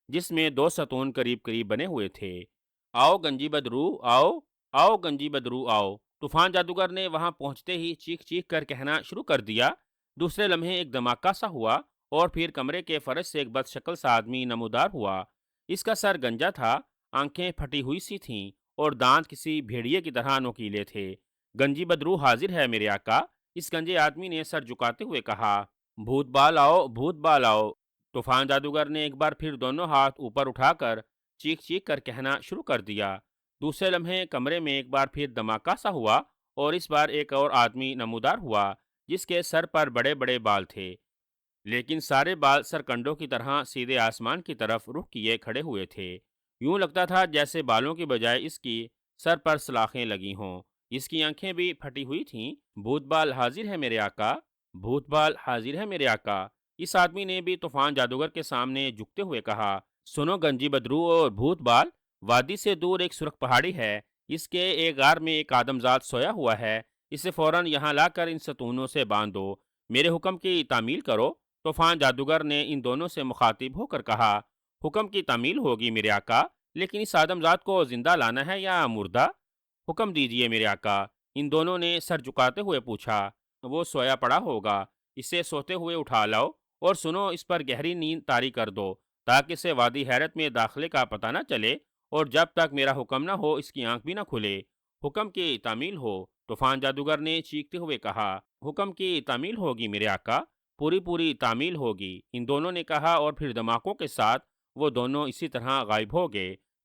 [SPEAKER 1] جس میں 2 ستون قریب قریب بنے ہوئے تھے۔ آؤ گنجی بدرو آؤ، آؤ گنجی بدرو آؤ۔ طوفان جادوگر نے وہاں پہنچتے ہی چیخ چیخ کر کہنا شروع کر دیا۔ دوسرے لمحے ایک دھماکہ سا ہوا اور پھر کمرے کے فرش سے ایک بد شکل سا آدمی نمودار ہوا۔ اس کا سر گنجا تھا، آنکھیں پھٹی ہوئی سی تھیں اور دانت کسی بھیڑیے کی طرح نوکیلے تھے۔ گنجی بدرو حاضر ہے میرے آقا، اس گنجے آدمی نے سر جھکاتے ہوئے کہا۔ بھوت بال آؤ، بھوت بال آؤ۔ طوفان جادوگر نے ایک بار پھر دونوں ہاتھ اوپر اٹھا کر چیخ چیخ کر کہنا شروع کر دیا۔ دوسرے لمحے کمرے میں ایک بار پھر دھماکہ سا ہوا اور اس بار ایک اور آدمی نمودار ہوا جس کے سر پر بڑے بڑے بال تھے، لیکن سارے بال سرکنڈوں کی طرح سیدھے آسمان کی طرف رخ کیے کھڑے ہوئے تھے۔ یوں لگتا تھا جیسے بالوں کی بجائے اس کی سر پر سلاخیں لگی ہوں۔ اس کی آنکھیں بھی پھٹی ہوئی تھیں۔ بھوت بال حاضر ہے میرے آقا، بھوت بال حاضر ہے میرے آقا۔ اس آدمی نے بھی طوفان جادوگر کے سامنے جھکتے ہوئے کہا، سنو گنجی بدرو اور بھوت بال، وادی سے دور ایک سرخ پہاڑی ہے، اس کے ایک غار میں ایک آدم ذات سویا ہوا ہے، اسے فوراً یہاں لا کر ان ستونوں سے باندھ دو، میرے حکم کی تعمیل کرو۔ طوفان جادوگر نے ان دونوں سے مخاطب ہو کر کہا، حکم کی تعمیل ہوگی میرے آقا، لیکن اس آدم ذات کو زندہ لانا ہے یا مردہ؟ حکم دیجئے میرے آقا۔ ان دونوں نے سر جھکاتے ہوئے پوچھا، وہ سویا پڑا ہوگا، اسے سوتے ہوئے اٹھا لاؤ اور سنو اس پر گہری نیند طاری کر دو تاکہ اسے وادی حیرت میں داخلے کا پتہ نہ چلے اور جب تک میرا حکم نہ ہو اس کی آنکھ بھی نہ کھلے۔ حکم کی تعمیل ہو، طوفان جادوگر نے چیختے ہوئے کہا، حکم کی تعمیل ہوگی میرے آقا، پوری پوری تعمیل ہوگی۔ ان دونوں نے کہا اور پھر دھماکوں کے ساتھ وہ دونوں اسی طرح غائب ہو گئے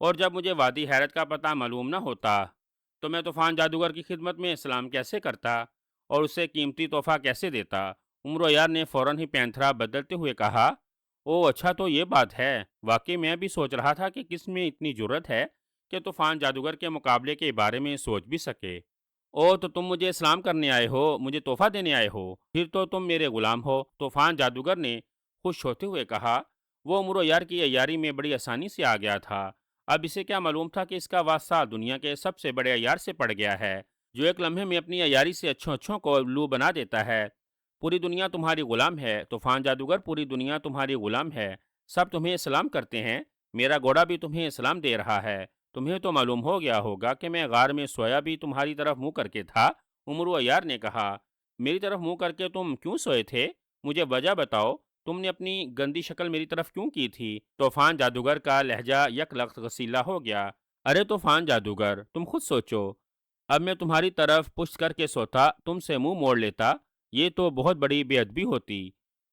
[SPEAKER 1] اور جب مجھے وادی حیرت کا پتہ معلوم نہ ہوتا تو میں طوفان جادوگر کی خدمت میں سلام کیسے کرتا اور اسے قیمتی تحفہ کیسے دیتا؟ عمر یار نے فوراً ہی پینترا بدلتے ہوئے کہا، او اچھا تو یہ بات ہے۔ واقعی میں بھی سوچ رہا تھا کہ کس میں اتنی جرت ہے کہ طوفان جادوگر کے مقابلے کے بارے میں سوچ بھی سکے۔ او تو تم مجھے سلام کرنے آئے ہو، مجھے تحفہ دینے آئے ہو، پھر تو تم میرے غلام ہو، طوفان جادوگر نے خوش ہوتے ہوئے کہا۔ وہ عمر یار کی عیاری میں بڑی آسانی سے آ گیا تھا۔ اب اسے کیا معلوم تھا کہ اس کا واسطہ دنیا کے سب سے بڑے عیار سے پڑ گیا ہے، جو ایک لمحے میں اپنی عیاری سے اچھوں اچھوں کو لو بنا دیتا ہے۔ پوری دنیا تمہاری غلام ہے طوفان جادوگر، پوری دنیا تمہاری غلام ہے، سب تمہیں سلام کرتے ہیں، میرا گھوڑا بھی تمہیں سلام دے رہا ہے۔ تمہیں تو معلوم ہو گیا ہوگا کہ میں غار میں سویا بھی تمہاری طرف منہ کر کے تھا۔ عمر عیار نے کہا، میری طرف منہ کر کے تم کیوں سوئے تھے؟ مجھے وجہ بتاؤ، تم نے اپنی گندی شکل میری طرف کیوں کی تھی؟ طوفان جادوگر کا لہجہ یک لخت غسیلا ہو گیا۔ ارے طوفان جادوگر، تم خود سوچو، اب میں تمہاری طرف پشت کر کے سوتا، تم سے منہ موڑ لیتا، یہ تو بہت بڑی بے ادبی ہوتی۔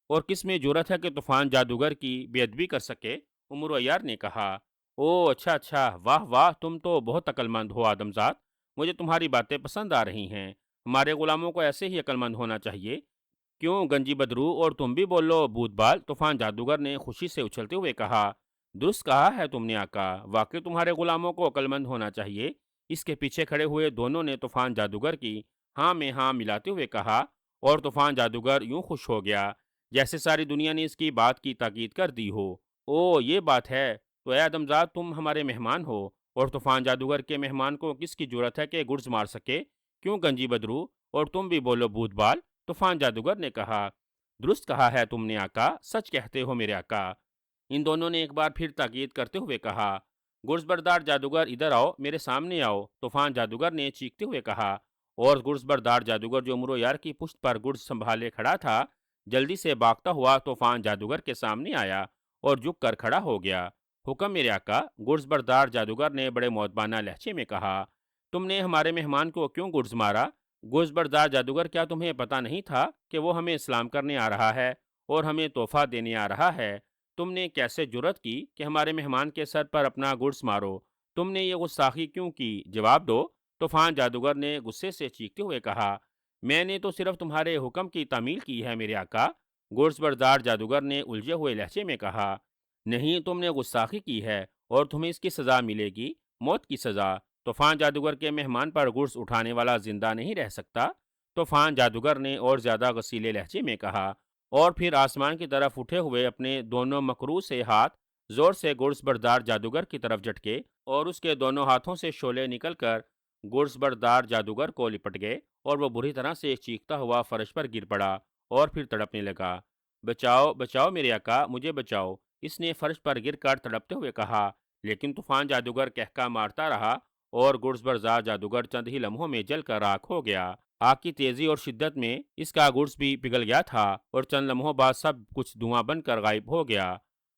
[SPEAKER 1] اور کس میں جرت ہے کہ طوفان جادوگر کی بے ادبی کر سکے؟ عمر عیار نے کہا، او اچھا اچھا، واہ واہ، تم تو بہت عقل مند ہو آدم زاد، مجھے تمہاری باتیں پسند آ رہی ہیں، ہمارے غلاموں کو ایسے ہی عقل مند ہونا چاہیے۔ کیوں گنجی بدرو، اور تم بھی بولو بھوت بال، طوفان جادوگر نے خوشی سے اچھلتے ہوئے کہا۔ درست کہا ہے تم نے آقا، واقعی تمہارے غلاموں کو عقل مند ہونا چاہیے۔ اس کے پیچھے کھڑے ہوئے دونوں نے طوفان جادوگر کی ہاں میں ہاں ملاتے ہوئے کہا، اور طوفان جادوگر یوں خوش ہو گیا جیسے ساری دنیا نے اس کی بات کی تاکید کر دی ہو۔ او یہ بات ہے، تو اے آدمزاد تم ہمارے مہمان ہو، اور طوفان جادوگر کے مہمان کو کس کی جرت ہے کہ گرز مار سکے؟ کیوں گنجی بدرو، اور تم بھی بولو بھوت بال، طوفان جادوگر نے کہا۔ درست کہا ہے تم نے آقا، سچ کہتے ہو میرے آقا۔ ان دونوں نے ایک بار پھر تاکید کرتے ہوئے کہا، گرز بردار جادوگر ادھر آؤ، میرے سامنے آؤ، طوفان جادوگر نے چیختے ہوئے کہا۔ اور گرز بردار جادوگر جو عمر یار کی پشت پر گرز سنبھالے کھڑا تھا، جلدی سے بھاگتا ہوا طوفان جادوگر کے سامنے آیا اور جھک کر کھڑا ہو گیا۔ حکم میرے آقا، گرز بردار جادوگر نے بڑے مؤدبانہ لہجے میں کہا، تم نے ہمارے مہمان کو کیوں گرز مارا؟ گرز بردار جادوگر، کیا تمہیں پتہ نہیں تھا کہ وہ ہمیں سلام کرنے آ رہا ہے اور ہمیں تحفہ دینے آ رہا ہے؟ تم نے کیسے جرت کی کہ ہمارے مہمان کے سر پر اپنا گرز مارو؟ تم نے یہ گستاخی کیوں کی؟ جواب دو۔ طوفان جادوگر نے غصے سے چیختے ہوئے کہا، میں نے تو صرف تمہارے حکم کی تعمیل کی ہے میرے آقا۔ گرز بردار جادوگر نے الجھے ہوئے لہجے میں کہا، نہیں، تم نے گستاخی کی ہے اور تمہیں اس کی سزا ملے گی، موت کی سزا۔ طوفان جادوگر کے مہمان پر گرز اٹھانے والا زندہ نہیں رہ سکتا، طوفان جادوگر نے اور زیادہ غصیلے لہجے میں کہا، اور پھر آسمان کی طرف اٹھے ہوئے اپنے دونوں مکروع سے ہاتھ زور سے گرز بردار جادوگر کی طرف جھٹکے، اور اس کے دونوں ہاتھوں سے شعلے نکل کر گرز بردار جادوگر کو لپٹ گئے، اور وہ بری طرح سے چیختا ہوا فرش پر گر پڑا اور پھر تڑپنے لگا۔ بچاؤ بچاؤ میرے آقا، مجھے بچاؤ، اس نے فرش پر گر کر تڑپتے ہوئے کہا۔ لیکن طوفان جادوگر کہکا مارتا رہا اور گرز بردار جادوگر چند ہی لمحوں میں جل کر راکھ ہو گیا۔ آگ کی تیزی اور شدت میں اس کا گرز بھی پگھل گیا تھا اور چند لمحوں بعد سب کچھ دھواں بن کر غائب ہو گیا۔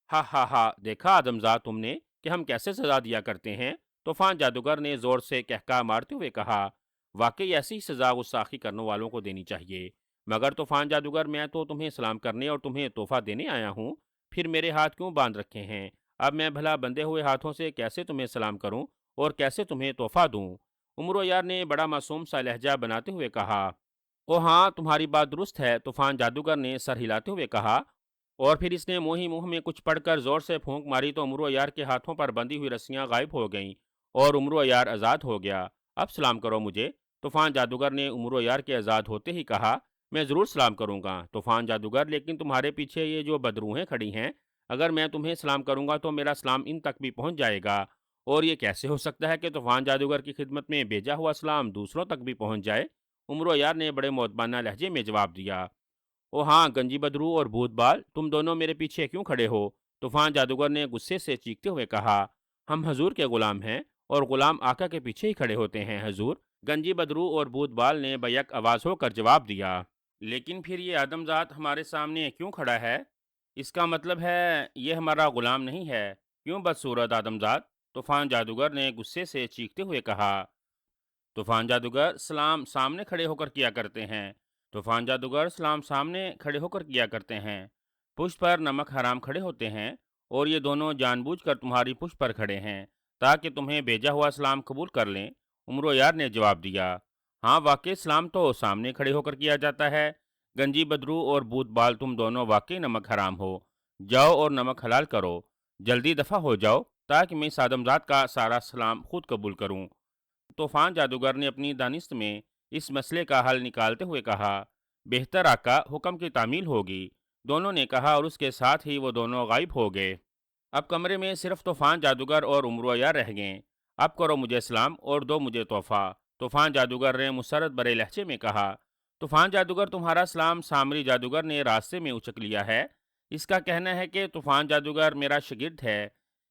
[SPEAKER 1] ہا ہا ہا، دیکھا آدمزاد تم نے کہ ہم کیسے سزا دیا کرتے ہیں؟ طوفان جادوگر نے زور سے کہکا مارتے ہوئے کہا، واقعی ایسی سزا گستاخی کرنے والوں کو دینی چاہیے۔ مگر طوفان جادوگر، میں تو تمہیں سلام کرنے اور تمہیں تحفہ دینے آیا ہوں، پھر میرے ہاتھ کیوں باندھ رکھے ہیں؟ اب میں بھلا بندھے ہوئے ہاتھوں سے کیسے تمہیں سلام کروں اور کیسے تمہیں تحفہ دوں؟ عمر یار نے بڑا معصوم سا لہجہ بناتے ہوئے کہا، او ہاں تمہاری بات درست ہے، طوفان جادوگر نے سر ہلاتے ہوئے کہا، اور پھر اس نے منہ ہی منہ میں کچھ پڑھ کر زور سے پھونک ماری تو عمر یار کے ہاتھوں پر بندھی ہوئی رسیاں غائب ہو گئیں اور عمر یار آزاد ہو گیا۔ اب سلام کرو مجھے۔ طوفان جادوگر نے عمر یار کے آزاد ہوتے ہی کہا، میں ضرور سلام کروں گا طوفان جادوگر، لیکن تمہارے پیچھے یہ جو بدروہیں کھڑی ہیں، اگر میں تمہیں سلام کروں گا تو میرا سلام ان تک بھی پہنچ جائے گا، اور یہ کیسے ہو سکتا ہے کہ طوفان جادوگر کی خدمت میں بھیجا ہوا سلام دوسروں تک بھی پہنچ جائے؟ عمر یار نے بڑے مؤدبانہ لہجے میں جواب دیا، او ہاں گنجی بدرو اور بھوت بال، تم دونوں میرے پیچھے کیوں کھڑے ہو؟ طوفان جادوگر نے غصے سے چیختے ہوئے کہا، ہم حضور کے غلام ہیں اور غلام آقا کے پیچھے ہی کھڑے ہوتے ہیں حضور۔ گنجی بدرو اور بھوت بال نے بیک آواز ہو کر جواب دیا، لیکن پھر یہ آدم ذات ہمارے سامنے کیوں کھڑا ہے؟ اس کا مطلب ہے یہ ہمارا غلام نہیں ہے، کیوں بدصورت آدم ذات؟ طوفان جادوگر نے غصے سے چیختے ہوئے کہا۔ طوفان جادوگر سلام سامنے کھڑے ہو کر کیا کرتے ہیں، طوفان جادوگر سلام سامنے کھڑے ہو کر کیا کرتے ہیں، پشت پر نمک حرام کھڑے ہوتے ہیں، اور یہ دونوں جان بوجھ کر تمہاری پشت پر کھڑے ہیں۔ تاکہ تمہیں بھیجا ہوا اسلام قبول کر لیں؟ عمر یار نے جواب دیا، ہاں واقعی اسلام تو سامنے کھڑے ہو کر کیا جاتا ہے۔ گنجی بدرو اور بوت بال تم دونوں واقعی نمک حرام ہو، جاؤ اور نمک حلال کرو، جلدی دفع ہو جاؤ تاکہ میں اس آدمزاد کا سارا اسلام خود قبول کروں۔ طوفان جادوگر نے اپنی دانست میں اس مسئلے کا حل نکالتے ہوئے کہا، بہتر آقا، حکم کی تعمیل ہوگی۔ دونوں نے کہا اور اس کے ساتھ ہی وہ دونوں غائب ہو گئے۔ اب کمرے میں صرف طوفان جادوگر اور عمرویہ رہ گئے۔ اب کرو مجھے سلام اور دو مجھے تحفہ، طوفان جادوگر نے مسرت برے لہجے میں کہا۔ طوفان جادوگر، تمہارا سلام سامری جادوگر نے راستے میں اچک لیا ہے۔ اس کا کہنا ہے کہ طوفان جادوگر میرا شاگرد ہے،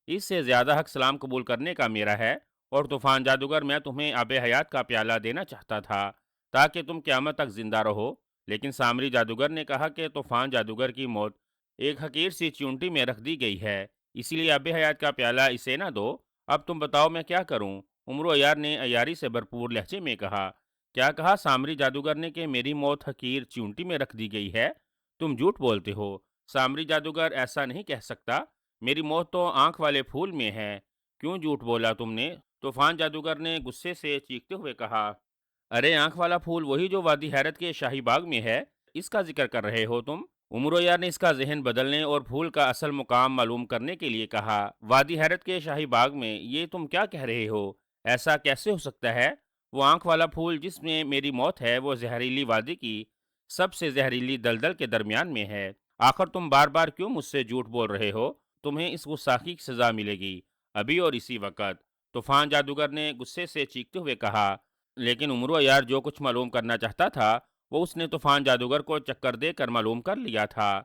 [SPEAKER 1] اس سے زیادہ حق سلام قبول کرنے کا میرا ہے، اور طوفان جادوگر میں تمہیں آب حیات کا پیالہ دینا چاہتا تھا تاکہ تم قیامت تک زندہ رہو، لیکن سامری جادوگر نے کہا کہ طوفان جادوگر کی موت ایک حقیر سی چونٹی میں رکھ دی گئی ہے، اسی لیے آب حیات کا پیالہ اسے نہ دو۔ اب تم بتاؤ میں کیا کروں؟ عمرو یار نے عیاری سے بھرپور لہجے میں کہا۔ کیا کہا سامری جادوگر نے کہ میری موت حقیر چونٹی میں رکھ دی گئی ہے؟ تم جھوٹ بولتے ہو، سامری جادوگر ایسا نہیں کہہ سکتا، میری موت تو آنکھ والے پھول میں ہے۔ کیوں جھوٹ بولا تم نے؟ طوفان جادوگر نے غصے سے چیختے ہوئے کہا، ارے آنکھ والا پھول وہی جو وادی حیرت کے شاہی باغ میں ہے، اس کا ذکر کر رہے ہو تم؟ عمرو یار نے اس کا ذہن بدلنے اور پھول کا اصل مقام معلوم کرنے کے لیے کہا، وادی حیرت کے شاہی باغ میں؟ یہ تم کیا کہہ رہے ہو؟ ایسا کیسے ہو سکتا ہے؟ وہ آنکھ والا پھول جس میں میری موت ہے وہ زہریلی وادی کی سب سے زہریلی دلدل کے درمیان میں ہے۔ آخر تم بار بار کیوں مجھ سے جھوٹ بول رہے ہو؟ تمہیں اس گستاخی کی سزا ملے گی، ابھی اور اسی وقت، طوفان جادوگر نے غصے سے چیختے ہوئے کہا۔ لیکن عمرو یار جو کچھ معلوم کرنا چاہتا تھا وہ اس نے طوفان جادوگر کو چکر دے کر معلوم کر لیا تھا۔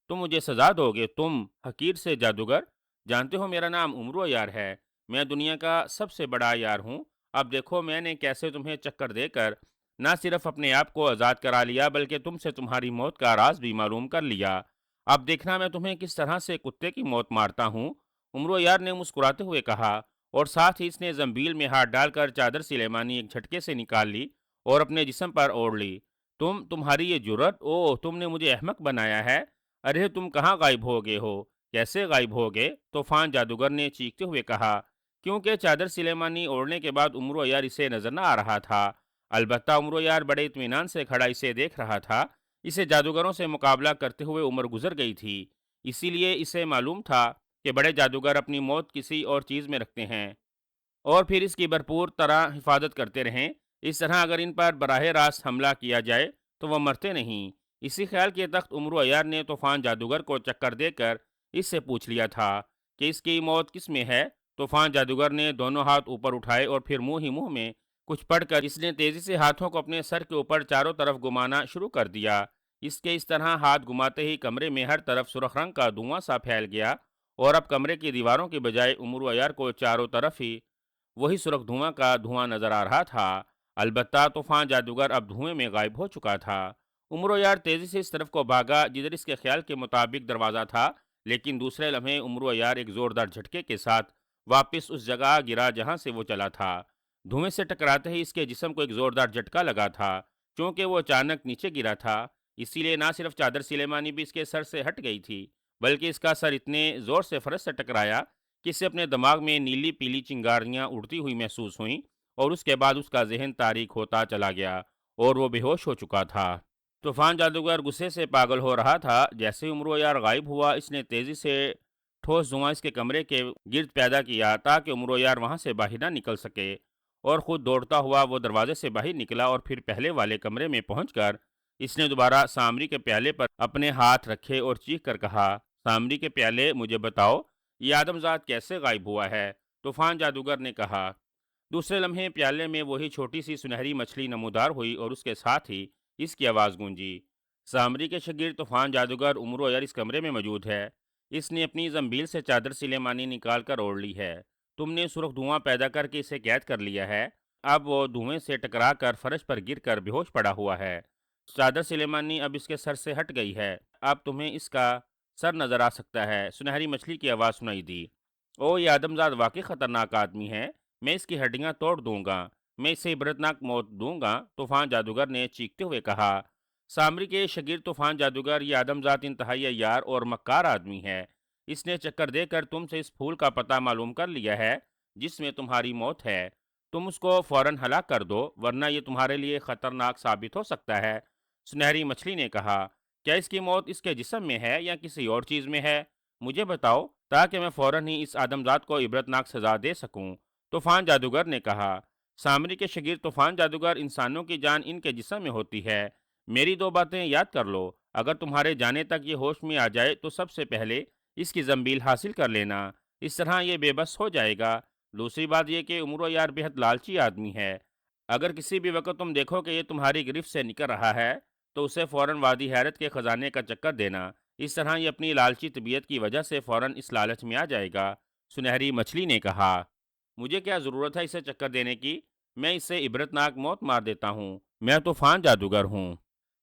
[SPEAKER 1] تم مجھے سزا دو گے، تم حقیر سے جادوگر؟ جانتے ہو میرا نام عمرو یار ہے، میں دنیا کا سب سے بڑا یار ہوں۔ اب دیکھو میں نے کیسے تمہیں چکر دے کر نہ صرف اپنے آپ کو آزاد کرا لیا بلکہ تم سے تمہاری موت کا راز بھی معلوم کر لیا۔ اب دیکھنا میں تمہیں کس طرح سے کتے کی موت مارتا ہوں۔ عمرو یار نے مسکراتے ہوئے کہا، اور ساتھ ہی اس نے زنبیل میں ہاتھ ڈال کر چادر سلیمانی ایک جھٹکے سے نکال لی اور اپنے جسم پر اوڑھ لی۔ تمہاری یہ جرت! اوہ، تم نے مجھے احمق بنایا ہے۔ ارے تم کہاں غائب ہو گئے ہو؟ کیسے غائب ہو گئے؟ طوفان جادوگر نے چیختے ہوئے کہا، کیونکہ چادر سلیمانی اوڑھنے کے بعد عمرو یار اسے نظر نہ آ رہا تھا۔ البتہ عمرو یار بڑے اطمینان سے کھڑا اسے دیکھ رہا تھا۔ اسے جادوگروں سے مقابلہ کرتے ہوئے عمر گزر گئی تھی، اسی لیے اسے معلوم تھا کہ بڑے جادوگر اپنی موت کسی اور چیز میں رکھتے ہیں اور پھر اس کی بھرپور طرح حفاظت کرتے رہیں۔ اس طرح اگر ان پر براہ راست حملہ کیا جائے تو وہ مرتے نہیں۔ اسی خیال کے تخت عمرو عیار نے طوفان جادوگر کو چکر دے کر اس سے پوچھ لیا تھا کہ اس کی موت کس میں ہے۔ طوفان جادوگر نے دونوں ہاتھ اوپر اٹھائے اور پھر منہ ہی منہ میں کچھ پڑھ کر اس نے تیزی سے ہاتھوں کو اپنے سر کے اوپر چاروں طرف گھمانا شروع کر دیا۔ اس کے اس طرح ہاتھ گھماتے ہی کمرے میں ہر طرف سرخ رنگ کا دھواں سا پھیل گیا، اور اب کمرے کی دیواروں کے بجائے عمرو عیار کو چاروں طرف ہی وہی سرخ دھواں کا دھواں نظر آ رہا تھا۔ البتہ طوفان جادوگر اب دھوئیں میں غائب ہو چکا تھا۔ عمرو یار تیزی سے اس طرف کو بھاگا جدھر اس کے خیال کے مطابق دروازہ تھا، لیکن دوسرے لمحے عمرو یار ایک زوردار جھٹکے کے ساتھ واپس اس جگہ گرا جہاں سے وہ چلا تھا۔ دھوئیں سے ٹکراتے ہی اس کے جسم کو ایک زوردار جھٹکا لگا تھا۔ چونکہ وہ اچانک نیچے گرا تھا، اسی لیے نہ صرف چادر سلیمانی بھی اس کے سر سے ہٹ گئی تھی بلکہ اس کا سر اتنے زور سے فرش سے ٹکرایا کہ اسے اپنے دماغ میں نیلی پیلی چنگاریاں اڑتی ہوئی محسوس ہوئیں، اور اس کے بعد اس کا ذہن تاریک ہوتا چلا گیا اور وہ بے ہوش ہو چکا تھا۔ طوفان جادوگر غصے سے پاگل ہو رہا تھا۔ جیسے عمرو یار غائب ہوا، اس نے تیزی سے ٹھوس دھواں اس کے کمرے کے گرد پیدا کیا تاکہ عمرو یار وہاں سے باہر نہ نکل سکے، اور خود دوڑتا ہوا وہ دروازے سے باہر نکلا اور پھر پہلے والے کمرے میں پہنچ کر اس نے دوبارہ سامری کے پیالے پر اپنے ہاتھ رکھے اور چیخ کر کہا، سامری کے پیالے، مجھے بتاؤ یہ آدمزاد کیسے غائب ہوا ہے؟ طوفان جادوگر نے کہا۔ دوسرے لمحے پیالے میں وہی چھوٹی سی سنہری مچھلی نمودار ہوئی اور اس کے ساتھ ہی اس کی آواز گونجی، سامری کے شاگرد طوفان جادوگر عمرو یار اس کمرے میں موجود ہے۔ اس نے اپنی زنبیل سے چادر سلیمانی نکال کر اوڑھ لی ہے۔ تم نے سرخ دھواں پیدا کر کے اسے قید کر لیا ہے۔ اب وہ دھوئیں سے ٹکرا کر فرش پر گر کر بے ہوش پڑا ہوا ہے۔ چادر سلیمانی اب اس کے سر سے ہٹ گئی ہے، اب تمہیں اس کا سر نظر آ سکتا ہے۔ سنہری مچھلی کی آواز سنائی دی، او یہ آدمزاد واقعی خطرناک آدمی ہے، میں اس کی ہڈیاں توڑ دوں گا، میں اسے عبرتناک موت دوں گا، طوفان جادوگر نے چیختے ہوئے کہا۔ سامری کے شاگرد طوفان جادوگر، یہ آدمزاد انتہائی عیار اور مکار آدمی ہے۔ اس نے چکر دے کر تم سے اس پھول کا پتہ معلوم کر لیا ہے جس میں تمہاری موت ہے، تم اس کو فوراً ہلاک کر دو، ورنہ یہ تمہارے لیے خطرناک ثابت ہو سکتا ہے۔ سنہری مچھلی نے کہا، کیا اس کی موت اس کے جسم میں ہے یا کسی اور چیز میں ہے؟ مجھے بتاؤ تاکہ میں فوراً ہی اس آدمزاد کو عبرتناک سزا دے سکوں۔ طوفان جادوگر نے کہا، سامری کے شگیر طوفان جادوگر، انسانوں کی جان ان کے جسم میں ہوتی ہے۔ میری دو باتیں یاد کر لو، اگر تمہارے جانے تک یہ ہوش میں آ جائے تو سب سے پہلے اس کی زنبیل حاصل کر لینا، اس طرح یہ بے بس ہو جائے گا۔ دوسری بات یہ کہ عمرو یار بہت لالچی آدمی ہے، اگر کسی بھی وقت تم دیکھو کہ یہ تمہاری گرفت سے نکل رہا ہے تو اسے فوراً وادی حیرت کے خزانے کا چکر دینا، اس طرح یہ اپنی لالچی طبیعت کی وجہ سے فوراً اس لالچ میں آ جائے گا۔ سنہری مچھلی نے کہا، مجھے کیا ضرورت ہے اسے چکر دینے کی؟ میں اسے عبرتناک موت مار دیتا ہوں، میں طوفان جادوگر ہوں۔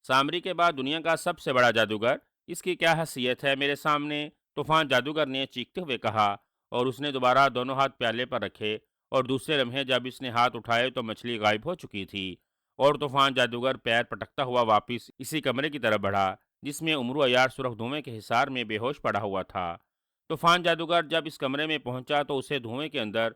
[SPEAKER 1] سامری کے بعد دنیا کا سب سے بڑا جادوگر، اس کی کیا حیثیت ہے میرے سامنے؟ طوفان جادوگر نے چیختے ہوئے کہا، اور اس نے دوبارہ دونوں ہاتھ پیالے پر رکھے، اور دوسرے لمحے جب اس نے ہاتھ اٹھائے تو مچھلی غائب ہو چکی تھی، اور طوفان جادوگر پیر پٹکتا ہوا واپس اسی کمرے کی طرف بڑھا جس میں عمرو عیار سرخ دھوئیں کے حصار میں بے ہوش پڑا ہوا تھا۔ طوفان جادوگر جب اس کمرے میں پہنچا تو اسے دھوئیں کے اندر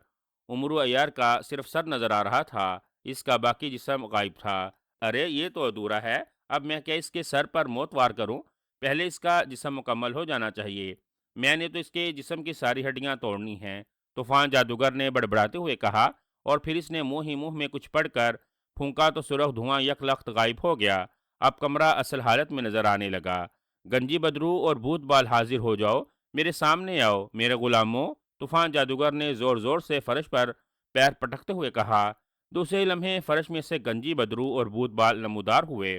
[SPEAKER 1] عمرو عیار کا صرف سر نظر آ رہا تھا، اس کا باقی جسم غائب تھا۔ ارے یہ تو ادھورا ہے، اب میں کیا اس کے سر پر موت وار کروں؟ پہلے اس کا جسم مکمل ہو جانا چاہیے، میں نے تو اس کے جسم کی ساری ہڈیاں توڑنی ہیں۔ طوفان جادوگر نے بڑبڑاتے ہوئے کہا، اور پھر اس نے منہ ہی منہ میں کچھ پڑھ کر پھونکا تو سرخ دھواں یک لخت غائب ہو گیا۔ اب کمرہ اصل حالت میں نظر آنے لگا۔ گنجی بدرو اور بھوت بال حاضر ہو جاؤ، میرے سامنے آؤ میرے غلاموں، طوفان جادوگر نے زور زور سے فرش پر پیر پٹکتے ہوئے کہا۔ دوسرے لمحے فرش میں سے گنجی بدرو اور بھوت بال نمودار ہوئے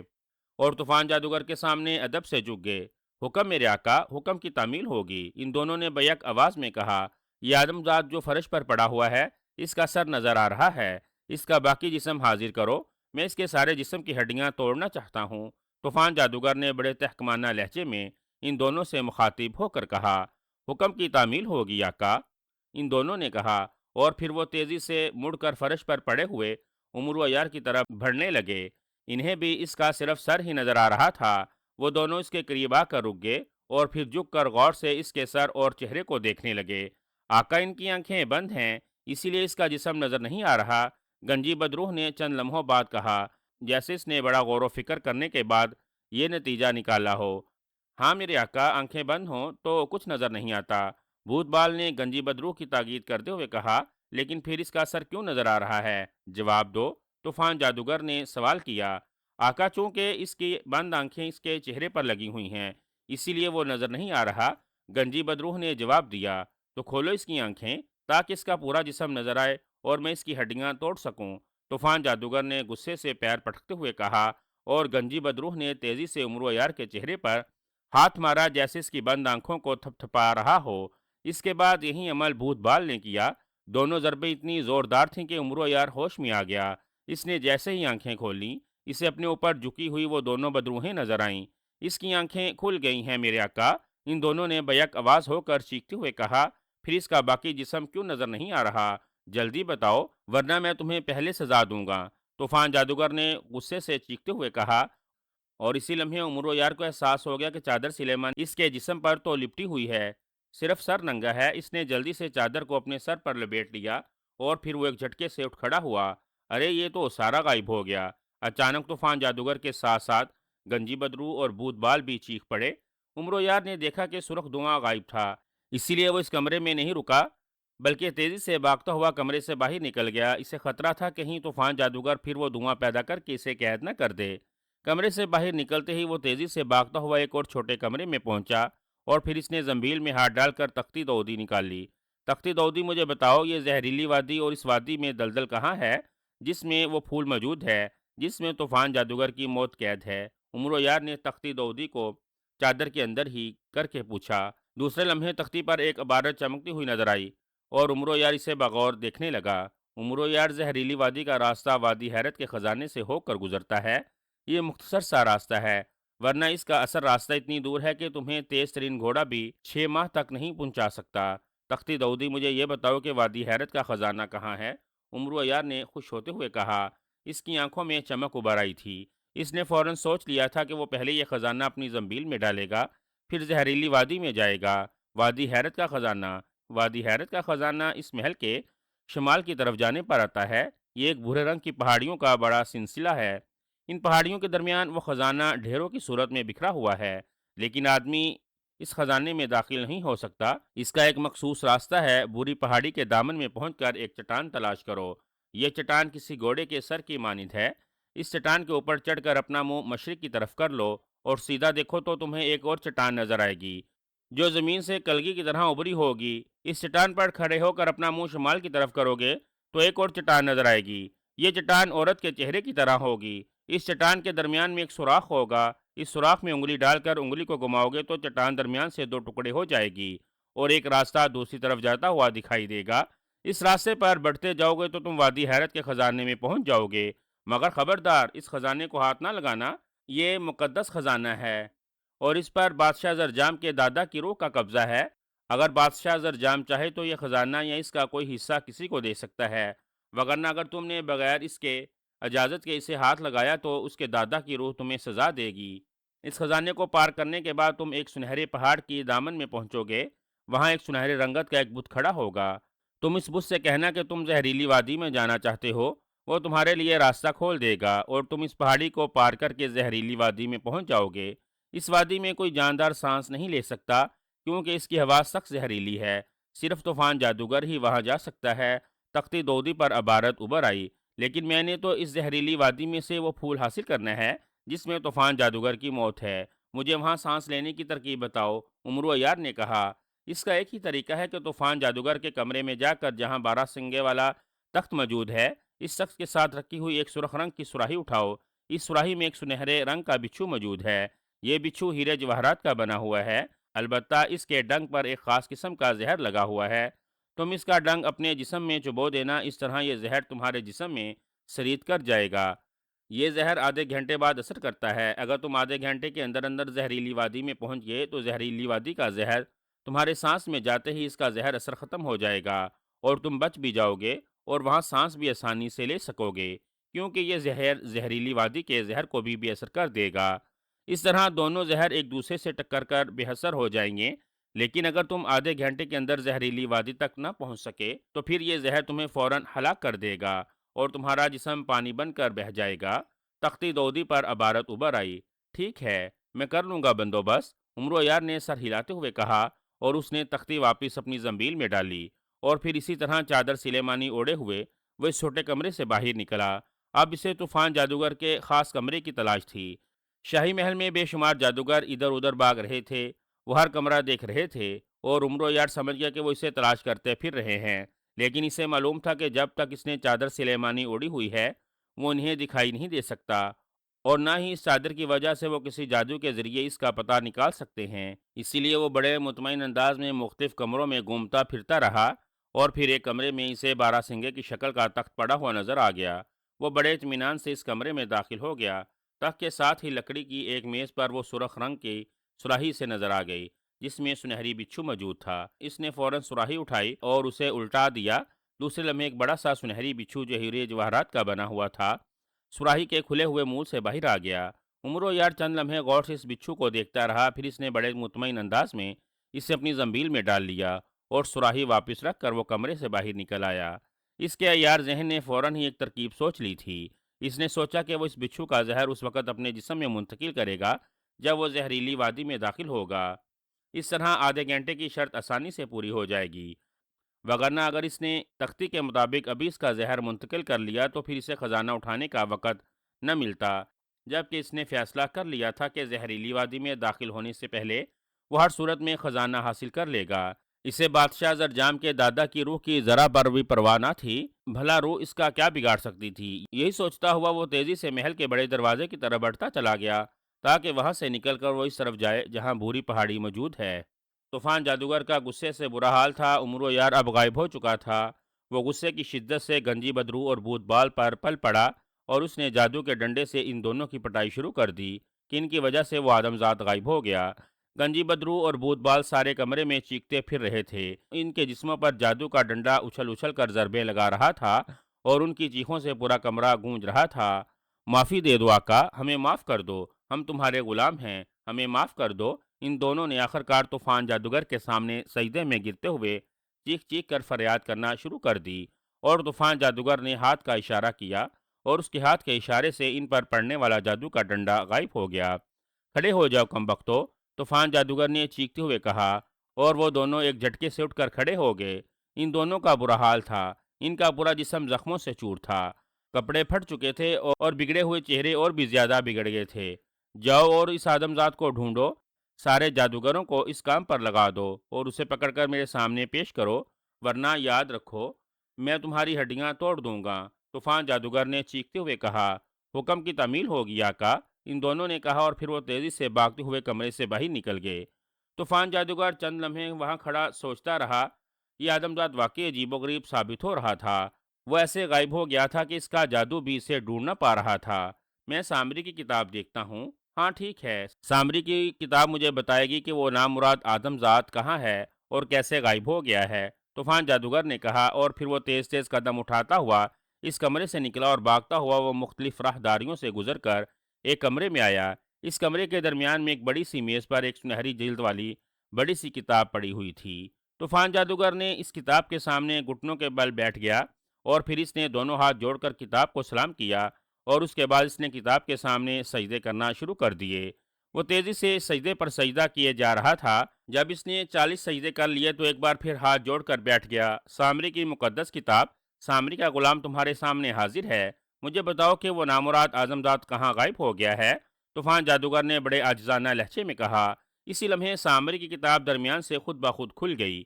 [SPEAKER 1] اور طوفان جادوگر کے سامنے ادب سے جھک گئے۔ حکم میرے آقا، حکم کی تعمیل ہوگی، ان دونوں نے بیک آواز میں کہا۔ یہ آدمزاد جو فرش پر پڑا ہوا ہے، اس کا سر نظر آ رہا ہے، اس کا باقی جسم حاضر کرو، میں اس کے سارے جسم کی ہڈیاں توڑنا چاہتا ہوں۔ طوفان جادوگر نے بڑے تحکمانہ لہجے میں ان دونوں سے مخاطب ہو کر کہا، حکم کی تعمیل ہوگی آقا، ان دونوں نے کہا، اور پھر وہ تیزی سے مڑ کر فرش پر پڑے ہوئے عمرو عیار کی طرف بڑھنے لگے۔ انہیں بھی اس کا صرف سر ہی نظر آ رہا تھا۔ وہ دونوں اس کے قریب آ کر رک گئے اور پھر جھک کر غور سے اس کے سر اور چہرے کو دیکھنے لگے۔ آقا، ان کی آنکھیں بند ہیں، اسی لیے اس کا جسم نظر نہیں آ رہا، گنجی بدروح نے چند لمحوں بعد کہا، جیسے اس نے بڑا غور و فکر کرنے کے بعد یہ نتیجہ نکالا ہو۔ ہاں میرے آقا، آنکھیں بند ہوں تو کچھ نظر نہیں آتا۔ بھوت بال نے گنجی بدروح کی تاکید کرتے ہوئے کہا، لیکن پھر اس کا سر کیوں نظر آ رہا ہے؟ جواب دو، طوفان جادوگر نے سوال کیا۔ آقا، چونکہ اس کی بند آنکھیں اس کے چہرے پر لگی ہوئی ہیں، اسی لیے وہ نظر نہیں آ رہا، گنجی بدروح نے جواب دیا۔ تو کھولو اس کی آنکھیں تاکہ اس کا پورا جسم نظر آئے اور میں اس کی ہڈیاں توڑ سکوں۔ طوفان جادوگر نے غصے سے پیر پٹکتے ہوئے کہا، اور گنجی بدروح نے تیزی سے عمرو عیار کے چہرے پر ہاتھ مارا جیسے اس کی بند آنکھوں کو تھپ تھپا رہا ہو۔ اس کے بعد یہی عمل بھوت بال نے کیا۔ دونوں ضربیں اتنی زوردار تھیں کہ عمرو عیار ہوش میں آ گیا۔ اس نے جیسے ہی آنکھیں کھولیں، اسے اپنے اوپر جھکی ہوئی وہ دونوں بدروہیں نظر آئیں۔ اس کی آنکھیں کھل گئی ہیں میرے آقا، ان دونوں نے بیک آواز ہو کر چیختے ہوئے کہا۔ پھر اس کا باقی جسم کیوں نظر نہیں آ رہا؟ جلدی بتاؤ ورنہ میں تمہیں پہلے سزا دوں گا، طوفان جادوگر نے غصے سے چیختے ہوئے کہا، اور اسی لمحے عمرو یار کو احساس ہو گیا کہ چادر سلیمان اس کے جسم پر تو لپٹی ہوئی ہے، صرف سر ننگا ہے۔ اس نے جلدی سے چادر کو اپنے سر پر لپیٹ لیا اور پھر وہ ایک جھٹکے سے اٹھ کھڑا ہوا۔ ارے یہ تو سارا غائب ہو گیا۔ اچانک طوفان جادوگر کے ساتھ ساتھ گنجی بدرو اور بھوت بال بھی چیخ پڑے۔ عمرو یار نے دیکھا کہ سرخ دھواں غائب تھا، اسی لیے وہ اس کمرے میں نہیں رکا بلکہ تیزی سے بھاگتا ہوا کمرے سے باہر نکل گیا۔ اسے خطرہ تھا کہیں طوفان جادوگر پھر وہ دھواں پیدا کر کے اسے قید نہ کر دے۔ کمرے سے باہر نکلتے ہی وہ تیزی سے بھاگتا ہوا ایک اور چھوٹے کمرے میں پہنچا اور پھر اس نے زنبیل میں ہاتھ ڈال کر تختی دودی نکال لی۔ تختی دودی، مجھے بتاؤ یہ زہریلی وادی اور اس وادی میں دلدل کہاں ہے جس میں وہ پھول موجود ہے جس میں طوفان جادوگر کی موت قید ہے؟ عمرو یار نے تختی دودی کو چادر کے اندر ہی کر کے پوچھا۔ دوسرے لمحے تختی پر ایک عبارت چمکتی ہوئی نظر آئی اور عمرو یار اسے بغور دیکھنے لگا۔ عمرو یار، زہریلی وادی کا راستہ وادی حیرت کے خزانے سے ہو کر گزرتا ہے، یہ مختصر سا راستہ ہے، ورنہ اس کا اصل راستہ اتنی دور ہے کہ تمہیں تیز ترین گھوڑا بھی 6 ماہ تک نہیں پہنچا سکتا۔ تختی دودی، مجھے یہ بتاؤ کہ وادی حیرت کا خزانہ کہاں ہے؟ عمرو یار نے خوش ہوتے ہوئے کہا۔ اس کی آنکھوں میں چمک ابھر آئی تھی۔ اس نے فوراً سوچ لیا تھا کہ وہ پہلے یہ خزانہ اپنی زنبیل میں ڈالے گا، پھر زہریلی وادی میں جائے گا۔ وادی حیرت کا خزانہ، وادی حیرت کا خزانہ اس محل کے شمال کی طرف جانے پر آتا ہے۔ یہ ایک بھورے رنگ کی پہاڑیوں کا بڑا سلسلہ ہے۔ ان پہاڑیوں کے درمیان وہ خزانہ ڈھیروں کی صورت میں بکھرا ہوا ہے، لیکن آدمی اس خزانے میں داخل نہیں ہو سکتا۔ اس کا ایک مخصوص راستہ ہے۔ بھوری پہاڑی کے دامن میں پہنچ کر ایک چٹان تلاش کرو۔ یہ چٹان کسی گھوڑے کے سر کی مانند ہے۔ اس چٹان کے اوپر چڑھ کر اپنا منہ مشرق کی طرف کر لو اور سیدھا دیکھو تو تمہیں ایک اور چٹان نظر آئے گی جو زمین سے کلگی کی طرح ابری ہوگی۔ اس چٹان پر کھڑے ہو کر اپنا منہ شمال کی طرف کرو گے تو ایک اور چٹان نظر آئے گی۔ یہ چٹان عورت کے چہرے کی طرح ہوگی۔ اس چٹان کے درمیان میں ایک سوراخ ہوگا۔ اس سوراخ میں انگلی ڈال کر انگلی کو گھماؤ گے تو چٹان درمیان سے دو ٹکڑے ہو جائے گی اور ایک راستہ دوسری طرف جاتا ہوا دکھائی دے گا۔ اس راستے پر بڑھتے جاؤ گے تو تم وادی حیرت کے خزانے میں پہنچ جاؤ گے، مگر خبردار اس خزانے کو ہاتھ نہ لگانا۔ یہ مقدس خزانہ ہے اور اس پر بادشاہ زرجام کے دادا کی روح کا قبضہ ہے۔ اگر بادشاہ زرجام چاہے تو یہ خزانہ یا اس کا کوئی حصہ کسی کو دے سکتا ہے، وگرنہ اگر تم نے بغیر اس کے اجازت کے اسے ہاتھ لگایا تو اس کے دادا کی روح تمہیں سزا دے گی۔ اس خزانے کو پار کرنے کے بعد تم ایک سنہرے پہاڑ کی دامن میں پہنچو گے۔ وہاں ایک سنہرے رنگت کا ایک بت کھڑا ہوگا۔ تم اس بت سے کہنا کہ تم زہریلی وادی میں جانا چاہتے ہو، وہ تمہارے لیے راستہ کھول دے گا اور تم اس پہاڑی کو پار کر کے زہریلی وادی میں پہنچ جاؤ گے۔ اس وادی میں کوئی جاندار سانس نہیں لے سکتا کیونکہ اس کی ہوا سخت زہریلی ہے۔ صرف طوفان جادوگر ہی وہاں جا سکتا ہے۔ تختی دودی پر عبارت ابھر آئی، لیکن میں نے تو اس زہریلی وادی میں سے وہ پھول حاصل کرنا ہے جس میں طوفان جادوگر کی موت ہے۔ مجھے وہاں سانس لینے کی ترکیب بتاؤ۔ عمرو عیار نے کہا، اس کا ایک ہی طریقہ ہے کہ طوفان جادوگر کے کمرے میں جا کر جہاں 12 سنگے والا تخت موجود ہے، اس شخص کے ساتھ رکھی ہوئی ایک سرخ رنگ کی سراہی اٹھاؤ۔ اس سراہی میں ایک سنہرے رنگ کا بچھو موجود ہے۔ یہ بچھو ہیرے جواہرات کا بنا ہوا ہے، البتہ اس کے ڈنگ پر ایک خاص قسم کا زہر لگا ہوا ہے۔ تم اس کا ڈنگ اپنے جسم میں چبو دینا، اس طرح یہ زہر تمہارے جسم میں سرید کر جائے گا۔ یہ زہر آدھے گھنٹے بعد اثر کرتا ہے۔ اگر تم آدھے گھنٹے کے اندر اندر زہریلی وادی میں پہنچ گئے تو زہریلی وادی کا زہر تمہارے سانس میں جاتے ہی اس کا زہر اثر ختم ہو جائے گا اور تم بچ بھی جاؤ گے اور وہاں سانس بھی آسانی سے لے سکو گے، کیونکہ یہ زہر زہریلی وادی کے زہر کو بھی اثر کر دے گا۔ اس طرح دونوں زہر ایک دوسرے سے ٹکر کر بے اثر ہو جائیں گے۔ لیکن اگر تم آدھے گھنٹے کے اندر زہریلی وادی تک نہ پہنچ سکے تو پھر یہ زہر تمہیں فوراً ہلاک کر دے گا اور تمہارا جسم پانی بن کر بہہ جائے گا۔ تختی دودی پر عبارت ابھر آئی، ٹھیک ہے، میں کر لوں گا بندوبست، عمرو یار نے سر ہلاتے ہوئے کہا، اور اس نے تختی واپس اپنی زنبیل میں ڈالی اور پھر اسی طرح چادر سلیمانی اوڑے ہوئے وہ اس چھوٹے کمرے سے باہر نکلا۔ اب اسے طوفان جادوگر کے خاص کمرے کی تلاش تھی۔ شاہی محل میں بے شمار جادوگر ادھر ادھر بھاگ رہے تھے، وہ ہر کمرہ دیکھ رہے تھے اور عمرو یار سمجھ گیا کہ وہ اسے تلاش کرتے پھر رہے ہیں، لیکن اسے معلوم تھا کہ جب تک اس نے چادر سلیمانی اوڑی ہوئی ہے وہ انہیں دکھائی نہیں دے سکتا اور نہ ہی اس چادر کی وجہ سے وہ کسی جادو کے ذریعے اس کا پتہ نکال سکتے ہیں۔ اسی لیے وہ بڑے مطمئن انداز میں مختلف کمروں میں گھومتا پھرتا رہا اور پھر ایک کمرے میں اسے 12 سنگے کی شکل کا تخت پڑا ہوا نظر آ گیا۔ وہ بڑے اطمینان سے اس کمرے میں داخل ہو گیا۔ تخت کے ساتھ ہی لکڑی کی ایک میز پر وہ سرخ رنگ کی سراہی سے نظر آ گئی جس میں سنہری بچھو موجود تھا۔ اس نے فوراً سراہی اٹھائی اور اسے الٹا دیا۔ دوسرے لمحے ایک بڑا سا سنہری بچھو جو ہیرے جواہرات کا بنا ہوا تھا سراہی کے کھلے ہوئے منہ سے باہر آ گیا۔ عمرو یار چند لمحے غور سے اس بچھو کو دیکھتا رہا، پھر اس نے بڑے مطمئن انداز میں اسے اپنی زنبیل میں ڈال لیا اور سراہی واپس رکھ کر وہ کمرے سے باہر نکل آیا۔ اس کے عیار ذہن نے فوراً ہی ایک ترکیب سوچ لی تھی۔ اس نے سوچا کہ وہ اس بچھو کا زہر اس وقت اپنے جسم میں منتقل کرے گا جب وہ زہریلی وادی میں داخل ہوگا۔ اس طرح آدھے گھنٹے کی شرط آسانی سے پوری ہو جائے گی، وگرنہ اگر اس نے تختی کے مطابق ابھی اس کا زہر منتقل کر لیا تو پھر اسے خزانہ اٹھانے کا وقت نہ ملتا، جبکہ اس نے فیصلہ کر لیا تھا کہ زہریلی وادی میں داخل ہونے سے پہلے وہ ہر صورت میں خزانہ حاصل کر لے گا۔ اسے بادشاہ زرجام کے دادا کی روح کی ذرا بر بھی پرواہ نہ تھی، بھلا روح اس کا کیا بگاڑ سکتی تھی۔ یہی سوچتا ہوا وہ تیزی سے محل کے بڑے دروازے کی طرف بڑھتا چلا گیا تاکہ وہاں سے نکل کر وہ اس طرف جائے جہاں بھوری پہاڑی موجود ہے۔ طوفان جادوگر کا غصے سے برا حال تھا۔ عمرو یار اب غائب ہو چکا تھا۔ وہ غصے کی شدت سے گنجی بدرو اور بھوت بال پر پل پڑا اور اس نے جادو کے ڈنڈے سے ان دونوں کی پٹائی شروع کر دی کہ ان کی وجہ سے وہ آدمزاد غائب ہو گیا۔ گنجی بدرو اور بھوت بال سارے کمرے میں چیختے پھر رہے تھے۔ ان کے جسموں پر جادو کا ڈنڈا اچھل اچھل کر ضربیں لگا رہا تھا اور ان کی چیخوں سے پورا کمرہ گونج رہا تھا۔ معافی دے دو آقا، ہمیں معاف کر دو، ہم تمہارے غلام ہیں، ہمیں معاف کر دو۔ ان دونوں نے آخر کار طوفان جادوگر کے سامنے سجدے میں گرتے ہوئے چیخ چیخ کر فریاد کرنا شروع کر دی اور طوفان جادوگر نے ہاتھ کا اشارہ کیا اور اس کے ہاتھ کے اشارے سے ان پر پڑنے والا جادو کا ڈنڈا غائب ہو گیا۔ کھڑے ہو جاؤ کم بختو، طوفان جادوگر نے چیختے ہوئے کہا، اور وہ دونوں ایک جھٹکے سے اٹھ کر کھڑے ہو گئے۔ ان دونوں کا برا حال تھا، ان کا پورا جسم زخموں سے چور تھا، کپڑے پھٹ چکے تھے اور بگڑے ہوئے چہرے اور بھی زیادہ بگڑ گئے تھے۔ جاؤ اور اس آدمزاد کو ڈھونڈو، سارے جادوگروں کو اس کام پر لگا دو اور اسے پکڑ کر میرے سامنے پیش کرو، ورنہ یاد رکھو میں تمہاری ہڈیاں توڑ دوں گا۔ طوفان جادوگر نے چیختے ہوئے کہا، حکم کی تعمیل ہوگی آقا۔ ان دونوں نے کہا اور پھر وہ تیزی سے بھاگتے ہوئے کمرے سے باہر نکل گئے۔ طوفان جادوگر چند لمحے وہاں کھڑا سوچتا رہا، یہ آدمزاد واقعی عجیب و غریب ثابت ہو رہا تھا۔ وہ ایسے غائب ہو گیا تھا کہ اس کا جادو بھی اسے ڈھونڈ نہ پا رہا تھا۔ میں سامری کی کتاب دیکھتا ہوں۔ ہاں ٹھیک ہے، سامری کی کتاب مجھے بتائے گی کہ وہ نامراد آدمزاد کہاں ہے اور کیسے غائب ہو گیا ہے، طوفان جادوگر نے کہا، اور پھر وہ تیز تیز قدم اٹھاتا ہوا اس کمرے سے نکلا اور بھاگتا ہوا وہ مختلف راہداریوں سے گزر کر ایک کمرے میں آیا۔ اس کمرے کے درمیان میں ایک بڑی سی میز پر ایک سنہری جلد والی بڑی سی کتاب پڑی ہوئی تھی۔ طوفان جادوگر نے اس کتاب کے سامنے گھٹنوں کے بل بیٹھ گیا اور پھر اس نے دونوں ہاتھ جوڑ کر کتاب کو سلام کیا اور اس کے بعد اس نے کتاب کے سامنے سجدے کرنا شروع کر دیے۔ وہ تیزی سے سجدے پر سجدہ کیے جا رہا تھا۔ جب اس نے 40 سجدے کر لیے تو ایک بار پھر ہاتھ جوڑ کر بیٹھ گیا۔ سامری کی مقدس کتاب، سامری کا غلام تمہارے سامنے حاضر ہے، مجھے بتاؤ کہ وہ نامراد آدمزاد کہاں غائب ہو گیا ہے، طوفان جادوگر نے بڑے عاجزانہ لہجے میں کہا۔ اسی لمحے سامری کی کتاب درمیان سے خود بخود کھل گئی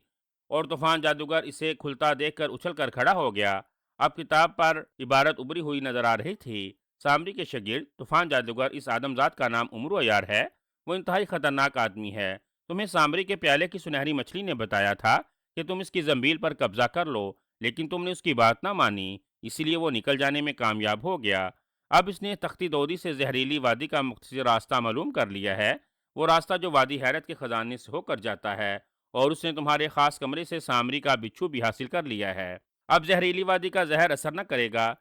[SPEAKER 1] اور طوفان جادوگر اسے کھلتا دیکھ کر اچھل کر کھڑا ہو گیا۔ اب کتاب پر عبارت ابری ہوئی نظر آ رہی تھی، سامری کے شاگرد طوفان جادوگر، اس آدمزاد کا نام عمرو عیار ہے، وہ انتہائی خطرناک آدمی ہے۔ تمہیں سامری کے پیالے کی سنہری مچھلی نے بتایا تھا کہ تم اس کی زنبیل پر قبضہ کر لو، لیکن تم نے اس کی بات نہ مانی، اسی لیے وہ نکل جانے میں کامیاب ہو گیا۔ اب اس نے تختی دودی سے زہریلی وادی کا مختصر راستہ معلوم کر لیا ہے، وہ راستہ جو وادی حیرت کے خزانے سے ہو کر جاتا ہے، اور اس نے تمہارے خاص کمرے سے سامری کا بچھو بھی حاصل کر لیا ہے۔ اب زہریلی وادی کا زہر اثر نہ کرے گا۔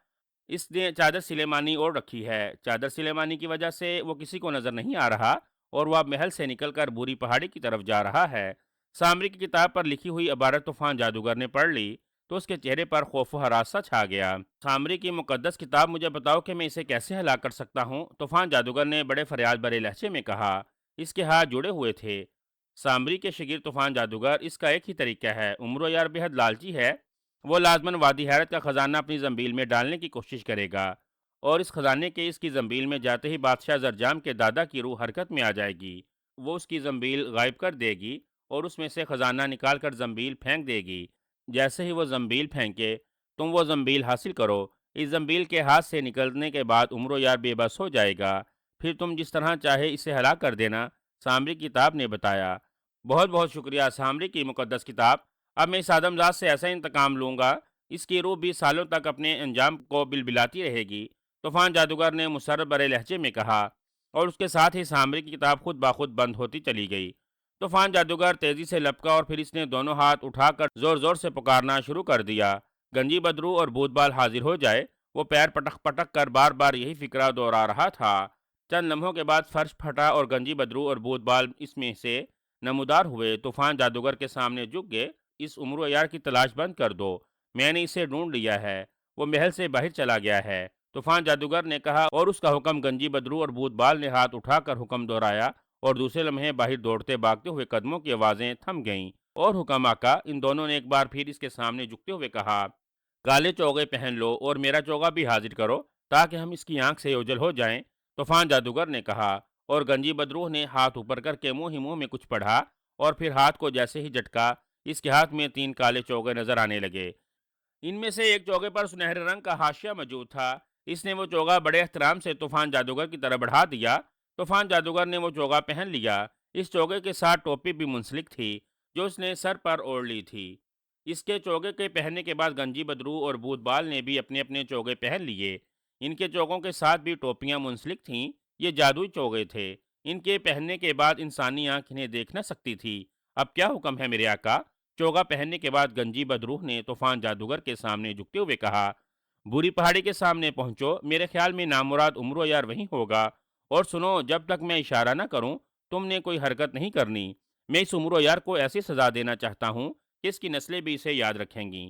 [SPEAKER 1] اس نے چادر سلیمانی اوڑھ رکھی ہے، چادر سلیمانی کی وجہ سے وہ کسی کو نظر نہیں آ رہا اور وہ اب محل سے نکل کر بوری پہاڑی کی طرف جا رہا ہے۔ سامری کی کتاب پر لکھی ہوئی عبارت طوفان جادوگر نے پڑھ لی تو اس کے چہرے پر خوف و ہراس سا چھا گیا۔ سامری کی مقدس کتاب، مجھے بتاؤ کہ میں اسے کیسے ہلاک کر سکتا ہوں، طوفان جادوگر نے بڑے فریاد بھرے لہجے میں کہا۔ اس کے ہاتھ جڑے ہوئے تھے۔ سامری کے شاگرد طوفان جادوگر، اس کا ایک ہی طریقہ ہے، عمرو یار بےحد لالچی ہے، وہ لازماً وادی حیرت کا خزانہ اپنی زنبیل میں ڈالنے کی کوشش کرے گا، اور اس خزانے کے اس کی زنبیل میں جاتے ہی بادشاہ زرجام کے دادا کی روح حرکت میں آ جائے گی، وہ اس کی زنبیل غائب کر دے گی اور اس میں سے خزانہ نکال کر زنبیل پھینک دے گی۔ جیسے ہی وہ زنبیل پھینکے تم وہ زنبیل حاصل کرو، اس زنبیل کے ہاتھ سے نکلنے کے بعد عمرو یار بے بس ہو جائے گا، پھر تم جس طرح چاہے اسے ہلاک کر دینا، سامری کتاب نے بتایا۔ بہت بہت شکریہ سامری کی مقدس کتاب، اب میں اس آدمزاد سے ایسا انتقام لوں گا، اس کی روح 20 سالوں تک اپنے انجام کو بلبلاتی رہے گی، طوفان جادوگر نے مسرت بھرے لہجے میں کہا، اور اس کے ساتھ ہی سامری کی کتاب خود بخود بند ہوتی چلی گئی۔ طوفان جادوگر تیزی سے لپکا اور پھر اس نے دونوں ہاتھ اٹھا کر زور زور سے پکارنا شروع کر دیا، گنجی بدرو اور بھوت بال حاضر ہو جائے۔ وہ پیر پٹک پٹک کر بار بار یہی فکرہ دہرا رہا تھا۔ چند لمحوں کے بعد فرش پھٹا اور گنجی بدرو اور بھوت بال اس میں سے نمودار ہوئے۔ طوفان جادوگر کے سامنے جھک گئے، اس عمرو یار کی تلاش بند کر دو، میں نے اسے ڈھونڈ لیا ہے، وہ محل سے باہر چلا گیا ہے، طوفان جادوگر نے کہا، اور اس کا حکم گنجی بدرو اور بھوت بال نے ہاتھ اٹھا کر حکم دہرایا اور دوسرے لمحے باہر دوڑتے بھاگتے ہوئے قدموں کی آوازیں تھم گئیں۔ اور حکم آقا، ان دونوں نے ایک بار پھر اس کے سامنے جھکتے ہوئے کہا، کالے چوغے پہن لو اور میرا چوغا بھی حاضر کرو تاکہ ہم اس کی آنکھ سے اوجھل ہو جائیں، طوفان جادوگر نے کہا، اور گنجی بدرو نے ہاتھ اوپر کر کے منہ ہی منہ میں کچھ پڑھا اور پھر ہاتھ کو جیسے ہی جھٹکا اس کے ہاتھ میں 3 کالے چوغے نظر آنے لگے۔ ان میں سے ایک چوغے پر سنہرے رنگ کا حاشیہ موجود تھا۔ اس نے وہ چوغا بڑے احترام سے طوفان جادوگر کی طرف بڑھا دیا۔ طوفان جادوگر نے وہ چوغا پہن لیا۔ اس چوغے کے ساتھ ٹوپی بھی منسلک تھی جو اس نے سر پر اوڑھ لی تھی۔ اس کے چوغے کے پہننے کے بعد گنجی بدرو اور بھوت بال نے بھی اپنے اپنے چوغے پہن لیے۔ ان کے چوغوں کے ساتھ بھی ٹوپیاں منسلک تھیں، یہ جادوئی چوغے تھے۔ ان کے پہننے کے بعد انسانی آنکھ انہیں دیکھ نہ سکتی تھی۔ اب کیا حکم ہے میرے آقا؟ چوغا پہننے کے بعد گنجی بدروح نے طوفان جادوگر کے سامنے جھکتے ہوئے کہا، بری پہاڑی کے سامنے پہنچو، میرے خیال میں نامراد عمرو یار وہیں ہوگا، اور سنو، جب تک میں اشارہ نہ کروں تم نے کوئی حرکت نہیں کرنی۔ میں اس عمرو یار کو ایسی سزا دینا چاہتا ہوں کہ اس کی نسلیں بھی اسے یاد رکھیں گی۔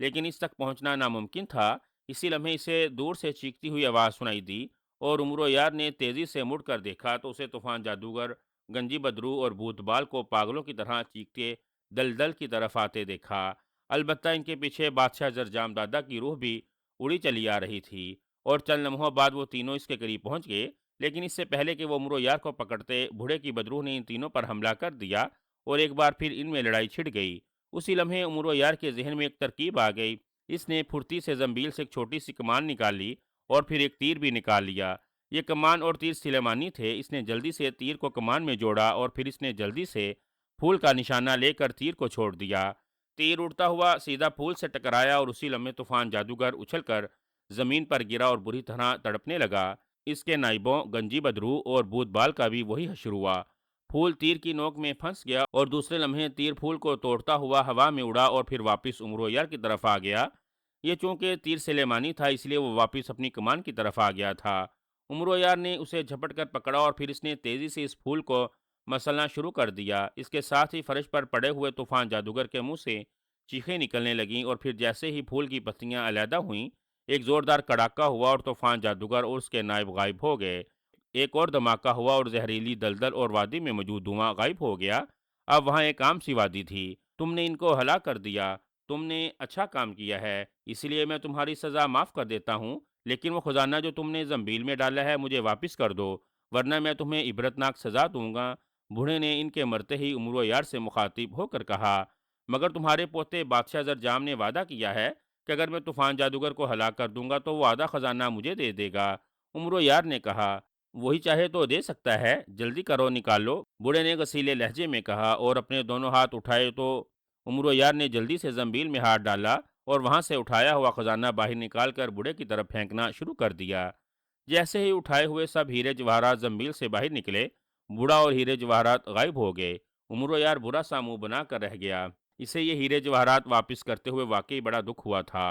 [SPEAKER 1] لیکن اس تک پہنچنا ناممکن تھا۔ اسی لمحے اسے دور سے چیختی ہوئی آواز سنائی دی، اور عمرو یار نے تیزی سے مڑ کر دیکھا تو اسے طوفان جادوگر، گنجی بدرو اور بھوت بال کو پاگلوں کی طرح چیختے دلدل کی طرف آتے دیکھا۔ البتہ ان کے پیچھے بادشاہ زرجام دادا کی روح بھی اڑی چلی آ رہی تھی، اور چند لمحوں بعد وہ تینوں اس کے قریب پہنچ گئے۔ لیکن اس سے پہلے کہ وہ عمرو یار کو پکڑتے، بوڑھے کی بدروح نے ان تینوں پر حملہ کر دیا، اور ایک بار پھر ان میں لڑائی چھڑ گئی۔ اسی لمحے عمرو یار کے ذہن میں ایک ترکیب آ گئی۔ اس نے پھرتی سے زنبیل سے ایک چھوٹی سی کمان نکال لی، اور پھر ایک تیر بھی نکال لیا۔ یہ کمان اور تیر سلیمانی تھے۔ اس نے جلدی سے تیر کو کمان میں جوڑا، اور پھر اس نے جلدی سے پھول کا نشانہ لے کر تیر کو چھوڑ دیا۔ تیر اڑتا ہوا سیدھا پھول سے ٹکرایا، اور اسی لمحے طوفان جادوگر اچھل کر زمین پر گرا اور بری طرح تڑپنے لگا۔ اس کے نائبوں گنجی بدرو اور بھوت بال کا بھی وہی حشر ہوا۔ پھول تیر کی نوک میں پھنس گیا، اور دوسرے لمحے تیر پھول کو توڑتا ہوا ہوا میں اڑا اور پھر واپس عمرو یار کی طرف آ گیا۔ یہ چونکہ تیر سلیمانی تھا، اس لیے وہ واپس اپنی کمان کی طرف آ گیا تھا۔ عمرو یار نے اسے جھپٹ کر پکڑا، اور پھر اس نے تیزی سے اس پھول کو مسلنا شروع کر دیا۔ اس کے ساتھ ہی فرش پر پڑے ہوئے طوفان جادوگر کے منہ سے چیخیں نکلنے لگیں، اور پھر جیسے ہی پھول کی پتیاں علیحدہ ہوئیں، ایک زوردار کڑاکا ہوا اور طوفان جادوگر اور اس کے نائب غائب ہو گئے۔ ایک اور دھماکہ ہوا، اور زہریلی دلدل اور وادی میں موجود دھواں غائب ہو گیا۔ اب وہاں ایک عام سی وادی تھی۔ تم نے ان کو ہلاک کر دیا۔ تم نے اچھا کام کیا ہے، اس لیے میں تمہاری سزا معاف کر دیتا ہوں، لیکن وہ خزانہ جو تم نے زنبیل میں ڈالا ہے مجھے واپس کر دو، ورنہ میں تمہیں عبرتناک سزا دوں گا۔ بوڑھے نے ان کے مرتے ہی عمرو یار سے مخاطب ہو کر کہا، مگر تمہارے پوتے بادشاہ زرجام نے وعدہ کیا ہے کہ اگر میں طوفان جادوگر کو ہلاک کر دوں گا تو وہ آدھا خزانہ مجھے دے دے گا۔ عمرو یار نے کہا، وہی چاہے تو دے سکتا ہے، جلدی کرو، نکال لو۔ بوڑھے نے غصیلے لہجے میں کہا، اور اپنے دونوں ہاتھ اٹھائے تو عمرو یار نے جلدی سے زنبیل میں ہاتھ ڈالا، اور وہاں سے اٹھایا ہوا خزانہ باہر نکال کر بوڑھے کی طرف پھینکنا شروع کر دیا۔ جیسے ہی اٹھائے ہوئے سب ہیرے جواہرات زنبیل سے باہر نکلے، بوڑھا اور ہیرے جواہرات غائب ہو گئے۔ عمرو یار برا سا منہ بنا کر رہ گیا۔ اسے یہ ہیرے جواہرات واپس کرتے ہوئے واقعی بڑا دکھ ہوا تھا،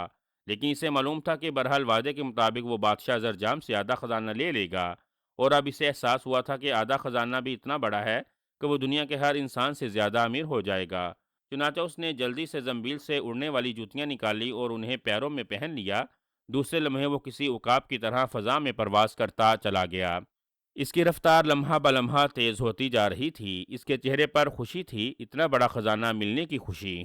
[SPEAKER 1] لیکن اسے معلوم تھا کہ بہرحال وعدے کے مطابق وہ بادشاہ زرجام سے آدھا خزانہ لے لے گا، اور اب اسے احساس ہوا تھا کہ آدھا خزانہ بھی اتنا بڑا ہے کہ وہ دنیا کے ہر انسان سے زیادہ امیر ہو جائے گا۔ چنانچہ اس نے جلدی سے زنبیل سے اڑنے والی جوتیاں نکالی اور انہیں پیروں میں پہن لیا۔ دوسرے لمحے وہ کسی عقاب کی طرح فضا میں پرواز کرتا چلا گیا۔ اس کی رفتار لمحہ بلمحہ تیز ہوتی جا رہی تھی۔ اس کے چہرے پر خوشی تھی، اتنا بڑا خزانہ ملنے کی خوشی۔